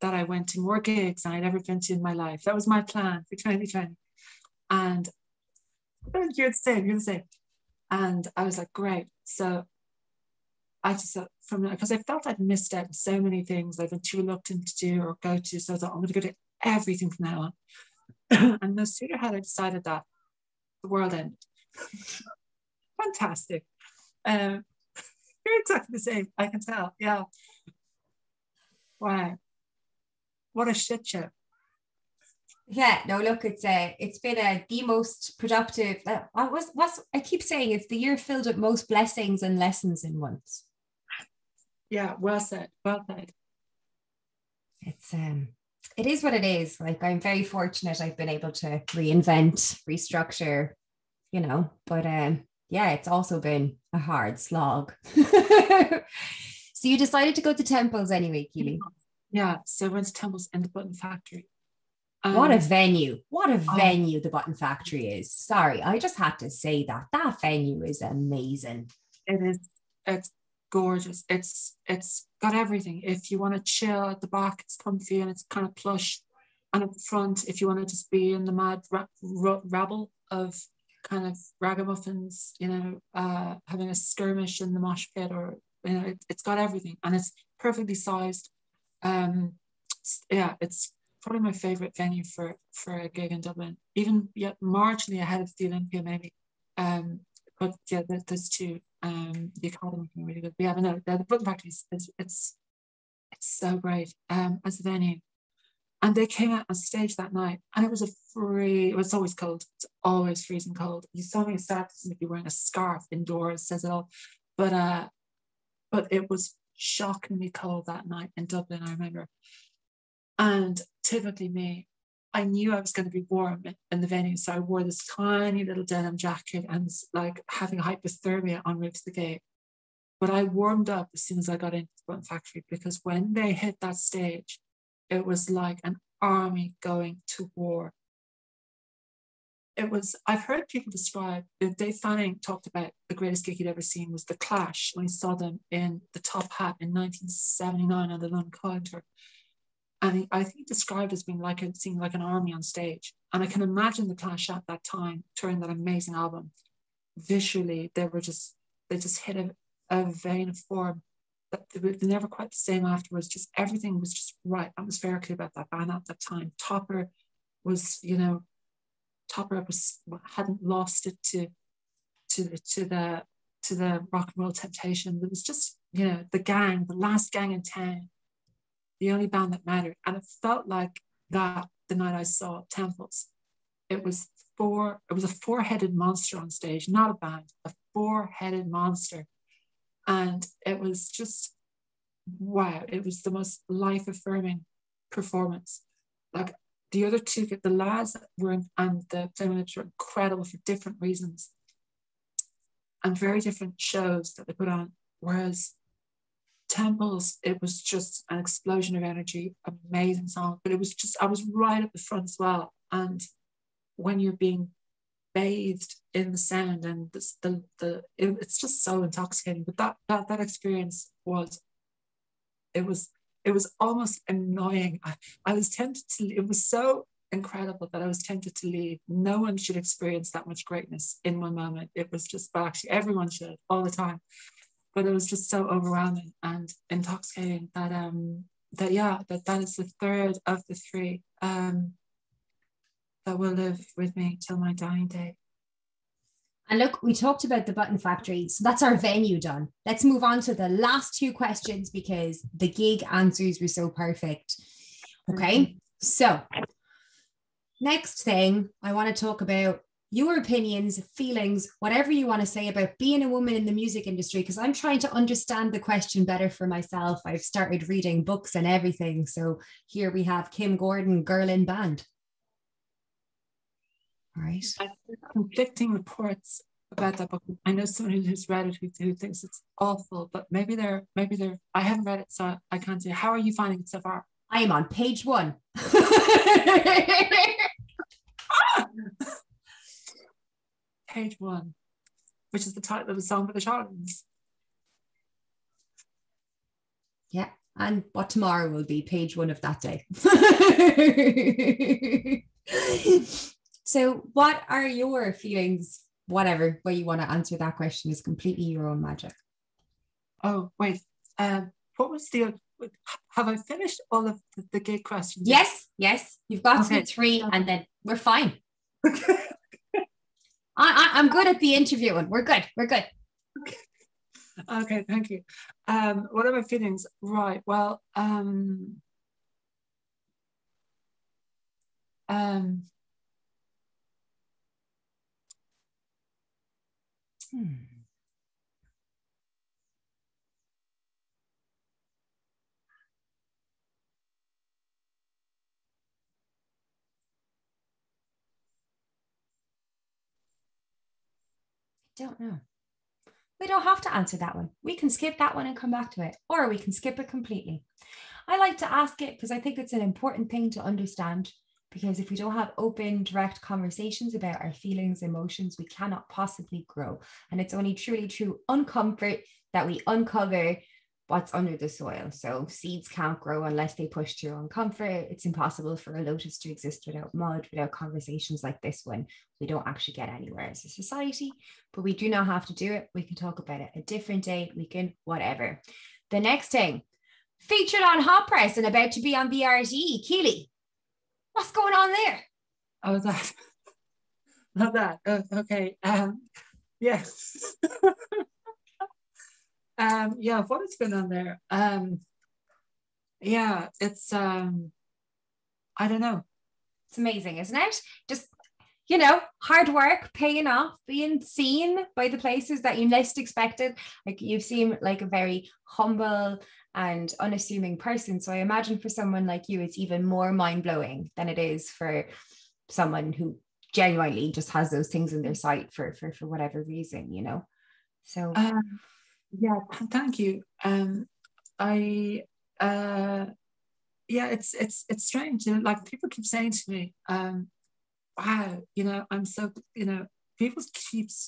that I went to more gigs than I'd ever been to in my life. That was my plan for 2020. And you're the same. And I was like, great. So I just because I felt I'd missed out on so many things I've been too reluctant to do or go to. So I thought, I'm going to go to everything from now on. And no sooner had I decided that, the world ended. Fantastic. You're exactly the same, I can tell. Yeah. Wow. What a shit show. Yeah, no, look, it's been the most productive. I keep saying it's the year filled with most blessings and lessons in once. Yeah, well said. Well said. It's it is what it is. Like, I'm very fortunate I've been able to reinvent, restructure, but yeah, it's also been a hard slog. So you decided to go to Temples anyway, Keely. Yeah, so I went to Temples in the Button Factory. What a And venue. What a oh, venue the Button Factory is. Sorry, I just had to say that. That venue is amazing. it is, it's gorgeous. It's got everything. If you want to chill at the back, it's comfy and it's kind of plush. And at the front, if you want to just be in the mad rabble of kind of ragamuffins, having a skirmish in the mosh pit, or it's got everything and it's perfectly sized. Um, yeah, it's probably my favorite venue for a gig in Dublin. Even yet marginally ahead of the Olympia maybe. Um, but yeah, there's two. The Academy can be really good. But yeah, but no, the Button Factory it's so great. As a venue. And they came out on stage that night, and it was always cold. It's always freezing cold. You saw me start to be wearing a scarf indoors, says it all. But it was shockingly cold that night in Dublin, I remember. And typically me, I knew I was going to be warm in the venue. So I wore this tiny little denim jacket and like having hypothermia en route to the gate. But I warmed up as soon as I got into the Button Factory, because when they hit that stage, it was like an army going to war. I've heard people describe, Dave Fanning talked about the greatest gig he'd ever seen was The Clash when he saw them in the Top Hat in 1979 on the London Calling Tour. And I think he described it as being like seeing like an army on stage. And I can imagine the Clash at that time touring that amazing album. Visually, they just hit a vein of form that they're never quite the same afterwards. Just everything was just right atmospherically about that band at that time. Was, Topper hadn't lost it to the rock and roll temptation. There was just, the gang, the last gang in town, the only band that mattered. And it felt like that the night I saw Temples. It was a four-headed monster on stage, not a band, a four-headed monster. And it was just, wow, it was the most life-affirming performance. Like the other two, the lads and the Flaming were incredible for different reasons and very different shows that they put on. Whereas Temples, it was just an explosion of energy, amazing song. But I was right at the front as well. And when you're being bathed in the sound and it's just so intoxicating. But that experience it was almost annoying. I was tempted to. It was so incredible that I was tempted to leave. No one should experience that much greatness in one moment. It was just, but actually everyone should all the time. But it was just so overwhelming and intoxicating that is the third of the three that will live with me till my dying day. And look, we talked about the Button Factory, so that's our venue done. Let's move on to the last two questions because the gig answers were so perfect. Okay, so next thing I want to talk about your opinions, feelings, whatever you want to say about being a woman in the music industry, because I'm trying to understand the question better for myself. I've started reading books and everything. So here we have Kim Gordon, Girl in Band. All right. I've heard conflicting reports about that book. I know someone who's read it who thinks it's awful, but maybe they're I haven't read it, so I can't say. How are you finding it so far? I am on page 1. Page 1, which is the title of the song for the Charlatans. Yeah, and what tomorrow will be page 1 of that day. So what are your feelings? Whatever way you want to answer that question is completely your own magic. Oh, wait. What was have I finished all of the gig questions? Yes. You've got to 3 and then we're fine. I'm good at the interviewing. We're good. Okay, thank you. What are my feelings? Right. Well, Don't know. We don't have to answer that one. We can skip that one and come back to it, or we can skip it completely. I like to ask it because I think it's an important thing to understand. Because if we don't have open, direct conversations about our feelings, emotions, we cannot possibly grow. And it's only truly through uncomfort that we uncover what's under the soil. So seeds can't grow unless they push through uncomfort. It's impossible for a lotus to exist without mud, without conversations like this one. We don't actually get anywhere as a society, but we do not have to do it. We can talk about it a different day. We can whatever. The next thing, featured on Hot Press and about to be on VRT, Keeley. What's going on there? Oh, that. Not that. Oh, okay. Yes. Yeah, what has been on there? Yeah, it's I don't know. It's amazing, isn't it? Just, hard work paying off, being seen by the places that you least expected. Like, you seem like a very humble and unassuming person. So I imagine for someone like you, it's even more mind-blowing than it is for someone who genuinely just has those things in their sight for whatever reason, So yeah, thank you. I yeah, it's strange. Like, people keep saying to me, wow, I'm so,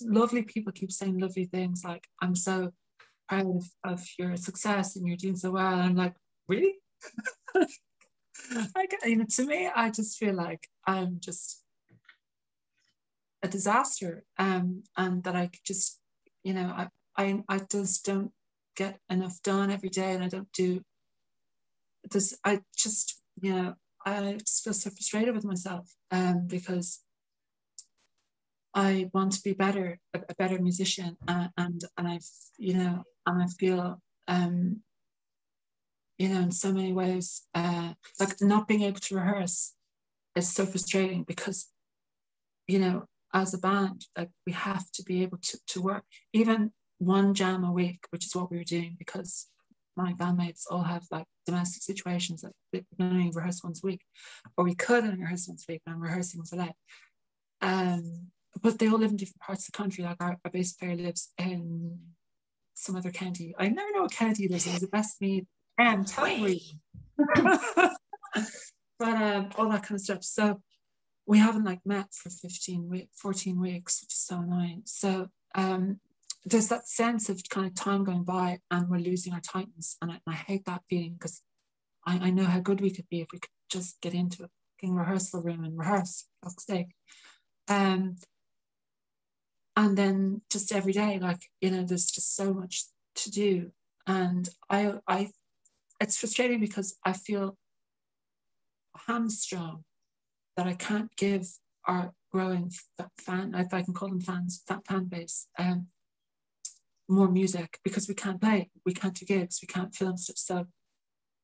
lovely people keep saying lovely things, like, I'm so proud of your success and you're doing so well. I'm like, really? To me, I just feel like I'm just a disaster, and that I just, I just don't get enough done every day, and I don't do this. I just feel so frustrated with myself, because I want to be a better musician, and I feel, in so many ways, like, not being able to rehearse is so frustrating, because, as a band, like, we have to be able to work even one jam a week, which is what we were doing, because my bandmates all have, like, domestic situations that we can only rehearse once a week, or we could only rehearse once a week, and rehearsing was allowed. But they all live in different parts of the country. Like, our bass player lives in some other county. I never know what county he lives in. Is it Westmeath? Tell me where but all that kind of stuff. So we haven't, like, met for 14 weeks, which is so annoying. So there's that sense of kind of time going by and we're losing our tightness. And I hate that feeling, because I know how good we could be if we could just get into a fucking rehearsal room and rehearse, for fuck's sake. And then just every day, like, there's just so much to do. And I it's frustrating because I feel hamstrung that I can't give our growing fan, if I can call them fans, fan base, more music, because we can't play, we can't do gigs, we can't film stuff. So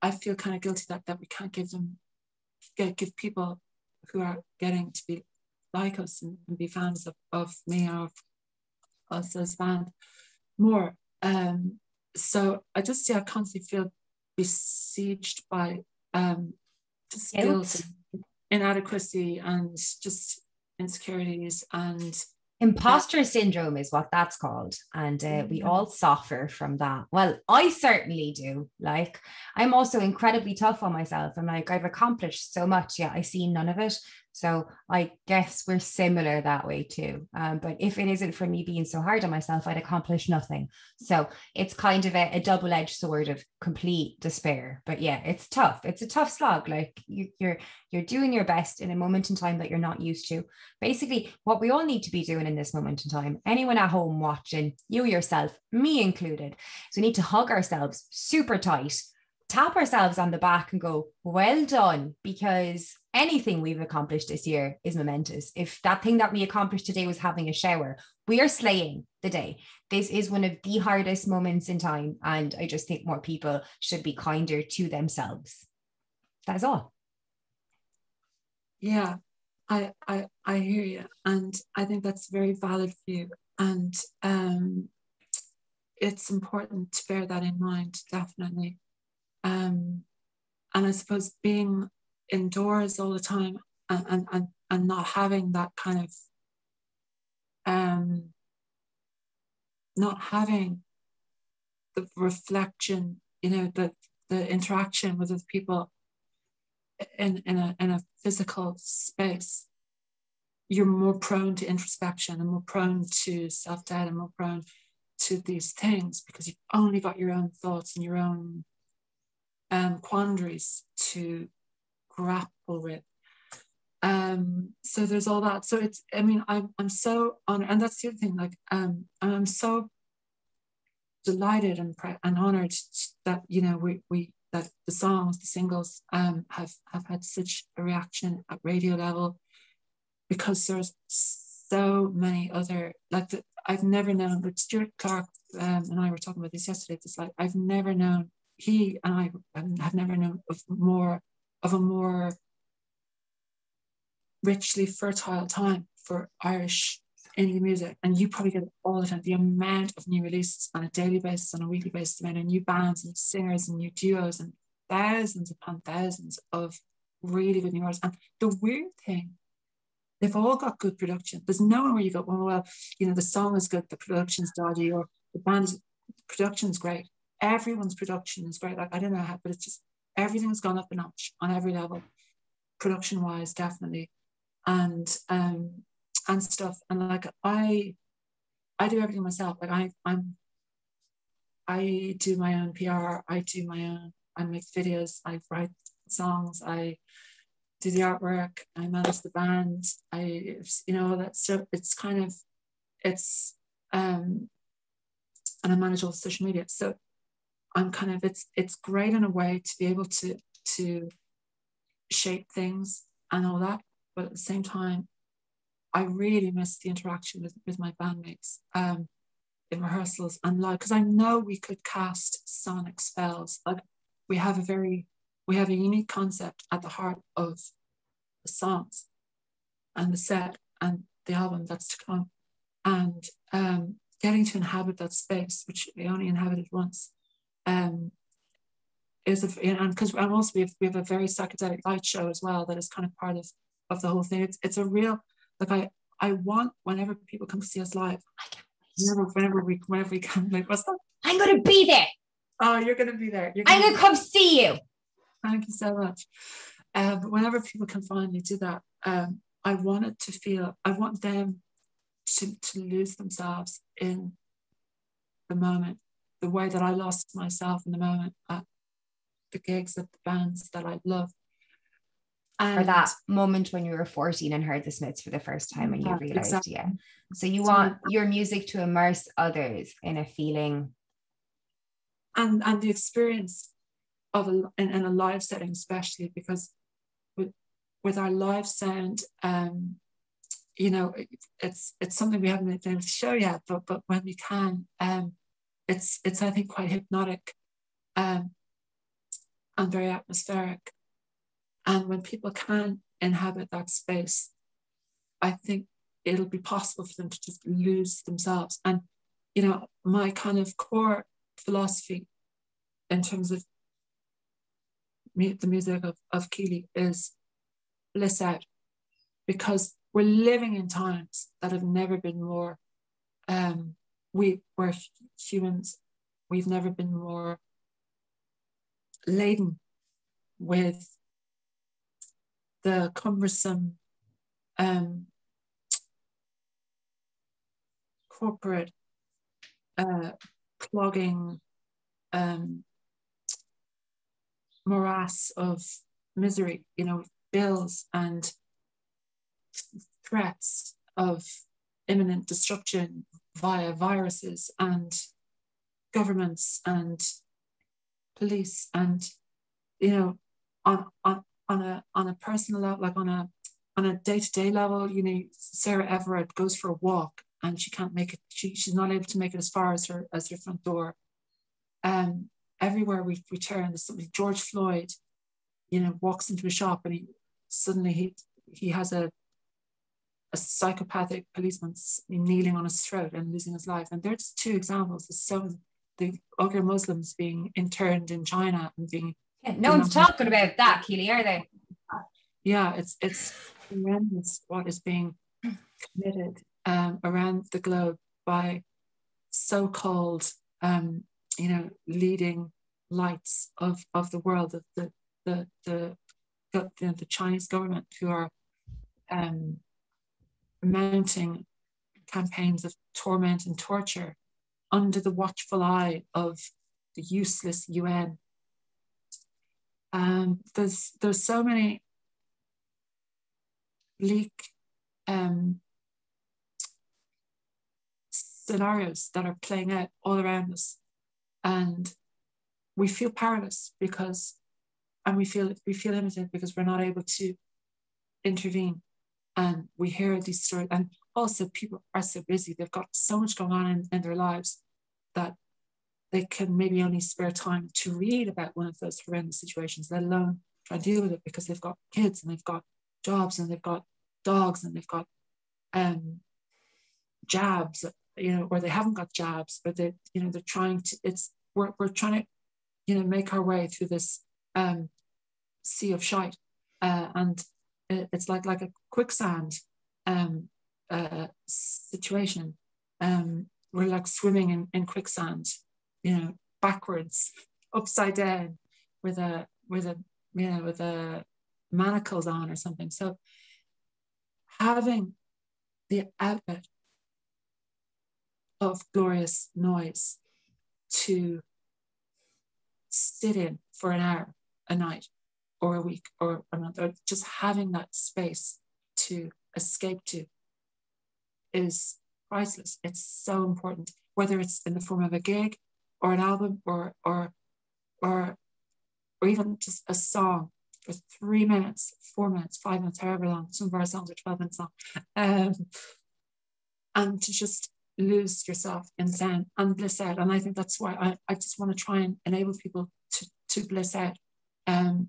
I feel kind of guilty that we can't give people who are getting to be like us and be fans of me or of us as a band more. So I just constantly feel besieged by just guilt, inadequacy, and just insecurities, and imposter syndrome is what that's called. And we all suffer from that. Well, I certainly do. Like, I'm also incredibly tough on myself. I'm like, I've accomplished so much, yet I see none of it. So I guess we're similar that way too. But if it isn't for me being so hard on myself, I'd accomplish nothing. So it's kind of a double-edged sword of complete despair. But yeah, it's tough. It's a tough slog. Like, you're doing your best in a moment in time that you're not used to. Basically, what we all need to be doing in this moment in time, anyone at home watching, you yourself, me included, is we need to hug ourselves super tight, tap ourselves on the back and go, well done, because anything we've accomplished this year is momentous. If that thing that we accomplished today was having a shower, we are slaying the day. This is one of the hardest moments in time, and I just think more people should be kinder to themselves. That's all. Yeah, I hear you, and I think that's a very valid view, and it's important to bear that in mind, definitely. And I suppose being indoors all the time, and not having that kind of not having the reflection, the interaction with other people in a physical space, you're more prone to introspection and more prone to self-doubt and more prone to these things, because you've only got your own thoughts and your own quandaries to grapple with. So there's all that. So it's, I mean, I'm so honored, and that's the other thing. Like, I'm so delighted and honored that we that the songs, the singles, have had such a reaction at radio level, because there's so many other, like, I've never known. But Stuart Clark and I were talking about this yesterday. It's like, I've never known, he and I have never known of a more richly fertile time for Irish indie music. And you probably get it all the time, the amount of new releases on a daily basis, on a weekly basis, the amount of new bands and singers and new duos, and thousands upon thousands of really good new artists. And the weird thing, they've all got good production. There's no one where you go, oh, well, the song is good, the production's dodgy, or the production's great. Everyone's production is great. Like, I don't know how, but it's just, everything's gone up a notch on every level, production wise, definitely. And stuff. And like, I do everything myself. Like, I do my own PR. I make videos. I write songs. I do the artwork. I manage the band. All that stuff. It's kind of, and I manage all the social media. So I'm kind of, it's great in a way to be able to shape things and all that. But at the same time, I really miss the interaction with my bandmates in rehearsals and live, because I know we could cast sonic spells. Like, we have a unique concept at the heart of the songs and the set and the album that's to come, and getting to inhabit that space, which we only inhabited once, is and because also we have a very psychedelic light show as well that is kind of part of the whole thing. It's a real, like, I want, whenever people come to see us live, whenever we can, like, what's that? I'm going to be there. Oh, you're going to be there. I'm going to come see you. Thank you so much. But whenever people can finally do that, I want them to lose themselves in the moment, the way that I lost myself in the moment at the gigs, at the bands that I love. Or that moment when you were 14 and heard the Smiths for the first time, and you realized, exactly. Yeah. So you want your music to immerse others in a feeling. And the experience of in a live setting, especially, because with our live sound, it's something we haven't been able to show yet, but when we can, it's I think quite hypnotic, and very atmospheric. And when people can inhabit that space, I think it'll be possible for them to just lose themselves. And, my kind of core philosophy in terms of the music of Keeley is bliss out, because we're living in times that have never been more, we're humans, we've never been more laden with the cumbersome corporate clogging morass of misery, bills and threats of imminent destruction via viruses and governments and police, and on a personal level, like on a day-to-day level, Sarah Everett goes for a walk and she can't make it. She's not able to make it as far as her front door. Everywhere we turn, there's something. George Floyd, walks into a shop and he has a psychopathic policeman kneeling on his throat and losing his life. And they're just two examples. The Uyghur Muslims being interned in China and being. Yeah, no one's talking about that, Keeley, are they? Yeah, it's horrendous what is being committed around the globe by so-called leading lights of the world, of the Chinese government, who are mounting campaigns of torment and torture under the watchful eye of the useless UN. There's so many bleak scenarios that are playing out all around us, and we feel powerless and we feel limited because we're not able to intervene. And we hear these stories, and also people are so busy, they've got so much going on in their lives that they can maybe only spare time to read about one of those horrendous situations, let alone try to deal with it, because they've got kids and they've got jobs and they've got dogs and they've got jabs, or they haven't got jabs, but they're trying to, we're trying to, make our way through this sea of shite, and it's like a quicksand situation. We're like swimming in quicksand, backwards, upside down, with manacles on or something. So having the outlet of glorious noise to sit in for an hour a night or a week or a month, or just having that space to escape to, is priceless. It's so important, whether it's in the form of a gig or an album or even just a song for 3 minutes, 4 minutes, 5 minutes, however long. Some of our songs are 12 minutes long, and to just lose yourself in sound and bliss out. And I think that's why I just want to try and enable people to bliss out. And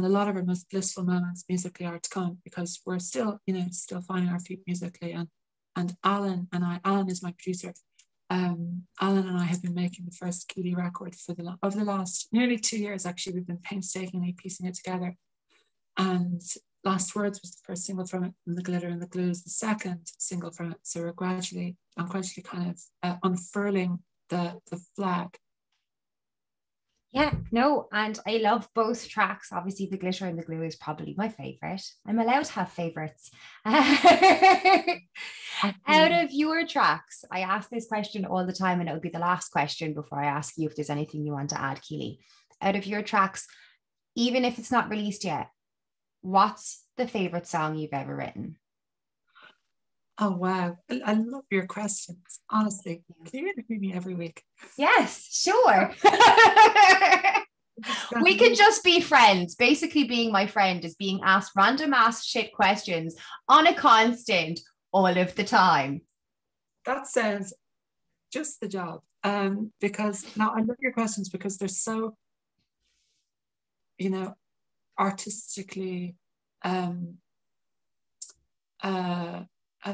a lot of our most blissful moments musically are to come, because we're still, still finding our feet musically. And Alan is my producer. Alan and I have been making the first Keeley record over the last nearly 2 years. Actually, we've been painstakingly piecing it together. And Last Words was the first single from it, and The Glitter and the Glue is the second single from it. So I'm gradually kind of unfurling the flag. Yeah, no, and I love both tracks. Obviously, The Glitter and the Glue is probably my favorite. I'm allowed to have favorites. Out of your tracks, I ask this question all the time, and it'll be the last question before I ask you if there's anything you want to add, Keeley. Out of your tracks, even if it's not released yet, what's the favorite song you've ever written? Oh, wow. I love your questions. Honestly, can you interview me every week? Yes, sure. We can just be friends. Basically, being my friend is being asked random shit questions on a constant all of the time. That sounds just the job. Because now I love your questions because they're so, artistically,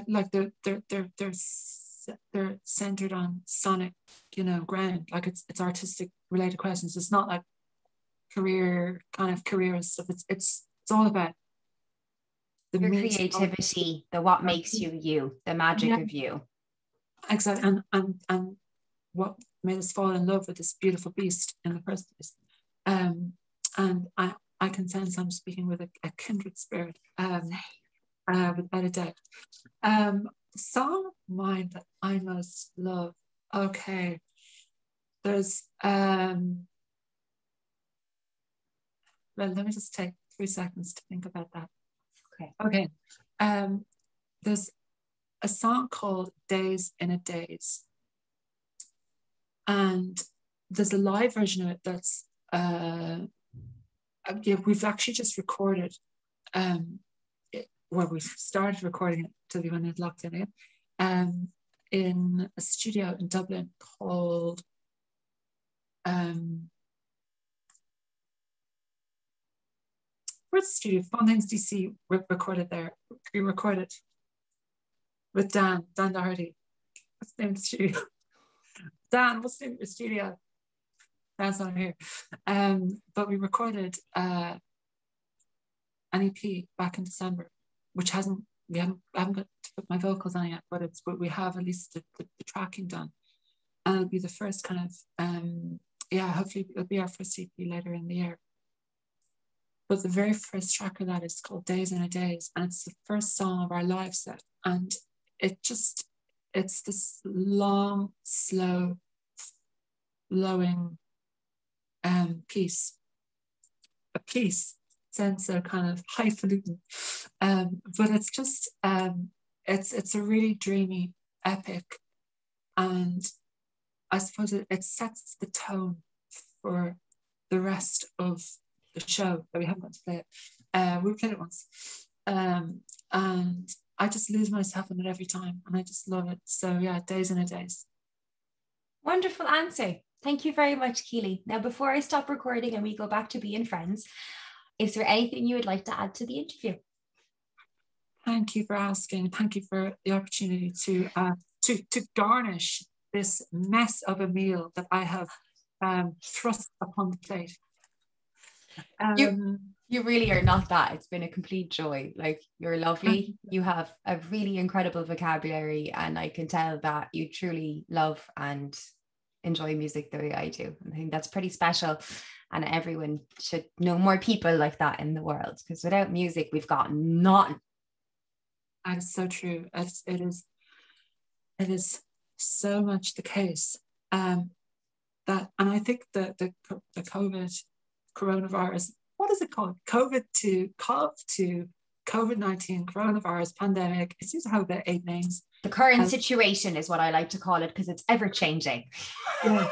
like they're centered on sonic, ground. Like it's artistic related questions. It's not like career and stuff. It's all about your creativity, what makes you, the magic of you. Exactly, and what made us fall in love with this beautiful beast in the first place. And I can sense I'm speaking with a kindred spirit. Without a doubt. The song of mine that I most love. Okay, there's well, let me just take 3 seconds to think about that. Okay. There's a song called Days in a Daze, and there's a live version of it that's we've actually just recorded we've started recording it till we went into lockdown again, in a studio in Dublin called where's the studio? Fontaine's DC. Recorded there. We recorded with Dan Doherty. What's the name of the studio? Dan, what's the name of the studio? Dan's not here. But we recorded an EP back in December, which we haven't got to my vocals on it yet, but we have at least the tracking done. And it'll be the first kind of hopefully it'll be our first EP later in the year. But the very first track of that is called Days and a Days, and it's the first song of our live set. And it's this long, slow, flowing piece. A piece sounds so kind of highfalutin, but it's just it's a really dreamy epic, and I suppose it sets the tone for the rest of the show. But we haven't got to play it. We played it once, and I just lose myself in it every time, and I just love it. So yeah, Days and a Days. Wonderful answer. Thank you very much, Keeley. Now, before I stop recording and we go back to being friends, is there anything you would like to add to the interview? Thank you for asking. Thank you for the opportunity to garnish this mess of a meal that I have thrust upon the plate. You really are not that. It's been a complete joy. Like, you're lovely. You have a really incredible vocabulary, and I can tell that you truly love and enjoy music the way I do. I think that's pretty special, and everyone should know more people like that in the world, because without music we've got nothing. That is so true. It is so much the case. And I think the coronavirus, what is it called? COVID to COVID-19, coronavirus, pandemic. It seems to have about 8 names. The current situation is what I like to call it, because it's ever changing. Yeah,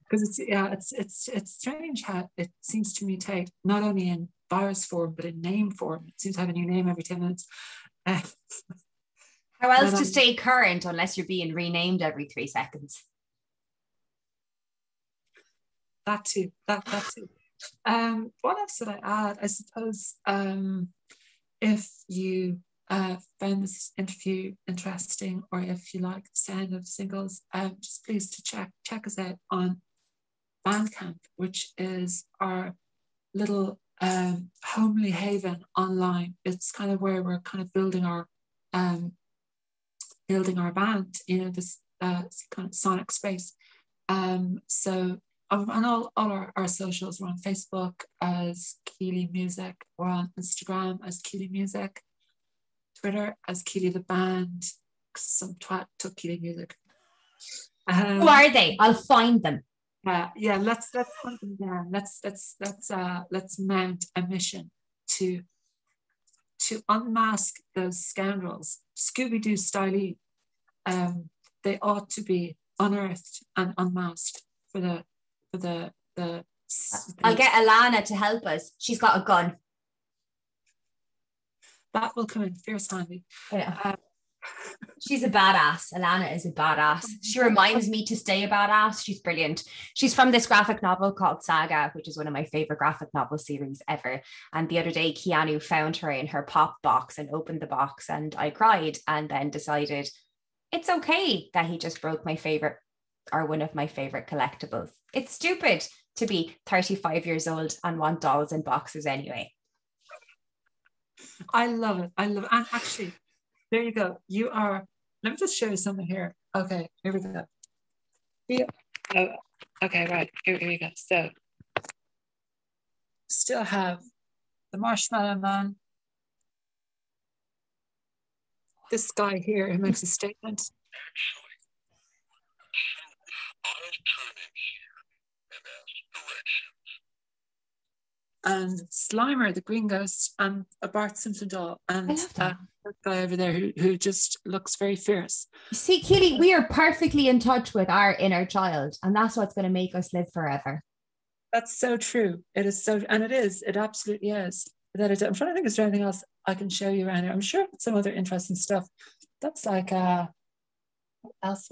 because it's strange how it seems to mutate, not only in virus form but in name form. It seems to have a new name every 10 minutes. How else to stay current unless you're being renamed every 3 seconds? That too. What else did I add? I suppose if you found this interview interesting, or if you like the sound of singles, just please to check us out on Bandcamp, which is our little homely haven online. It's kind of where we're kind of building our band, this kind of sonic space. So on all our socials, we're on Facebook as Keeley Music, we're on Instagram as Keeley Music, Twitter as Keeley the Band. Some twat took Keeley Music. Who are they? I'll find them. Yeah. Let's hunt them down. Let's mount a mission to unmask those scoundrels, Scooby-Doo style. They ought to be unearthed and unmasked for the. I'll get Alana to help us. She's got a gun. That will come in fierce handy. Yeah. She's a badass. Alana is a badass. She reminds me to stay a badass. She's brilliant. She's from this graphic novel called Saga, which is one of my favorite graphic novel series ever. And the other day, Keanu found her in her pop box and opened the box, and I cried, and then decided it's okay that he just broke my favorite, or one of my favorite collectibles. It's stupid to be 35 years old and want dolls in boxes anyway. I love it. And actually, there you go. You are, let me just show you something here. Okay, here we go. Yeah. Oh, okay, right. Here we go. So, still have the Marshmallow Man. This guy here who makes a statement. And Slimer, the Green Ghost, and a Bart Simpson doll, and that guy over there who just looks very fierce. You see, Keeley, we are perfectly in touch with our inner child, and that's what's going to make us live forever. That's so true. It is so, and it is. It absolutely is. I'm trying to think, is there anything else I can show you around here? I'm sure some other interesting stuff. That's like what else?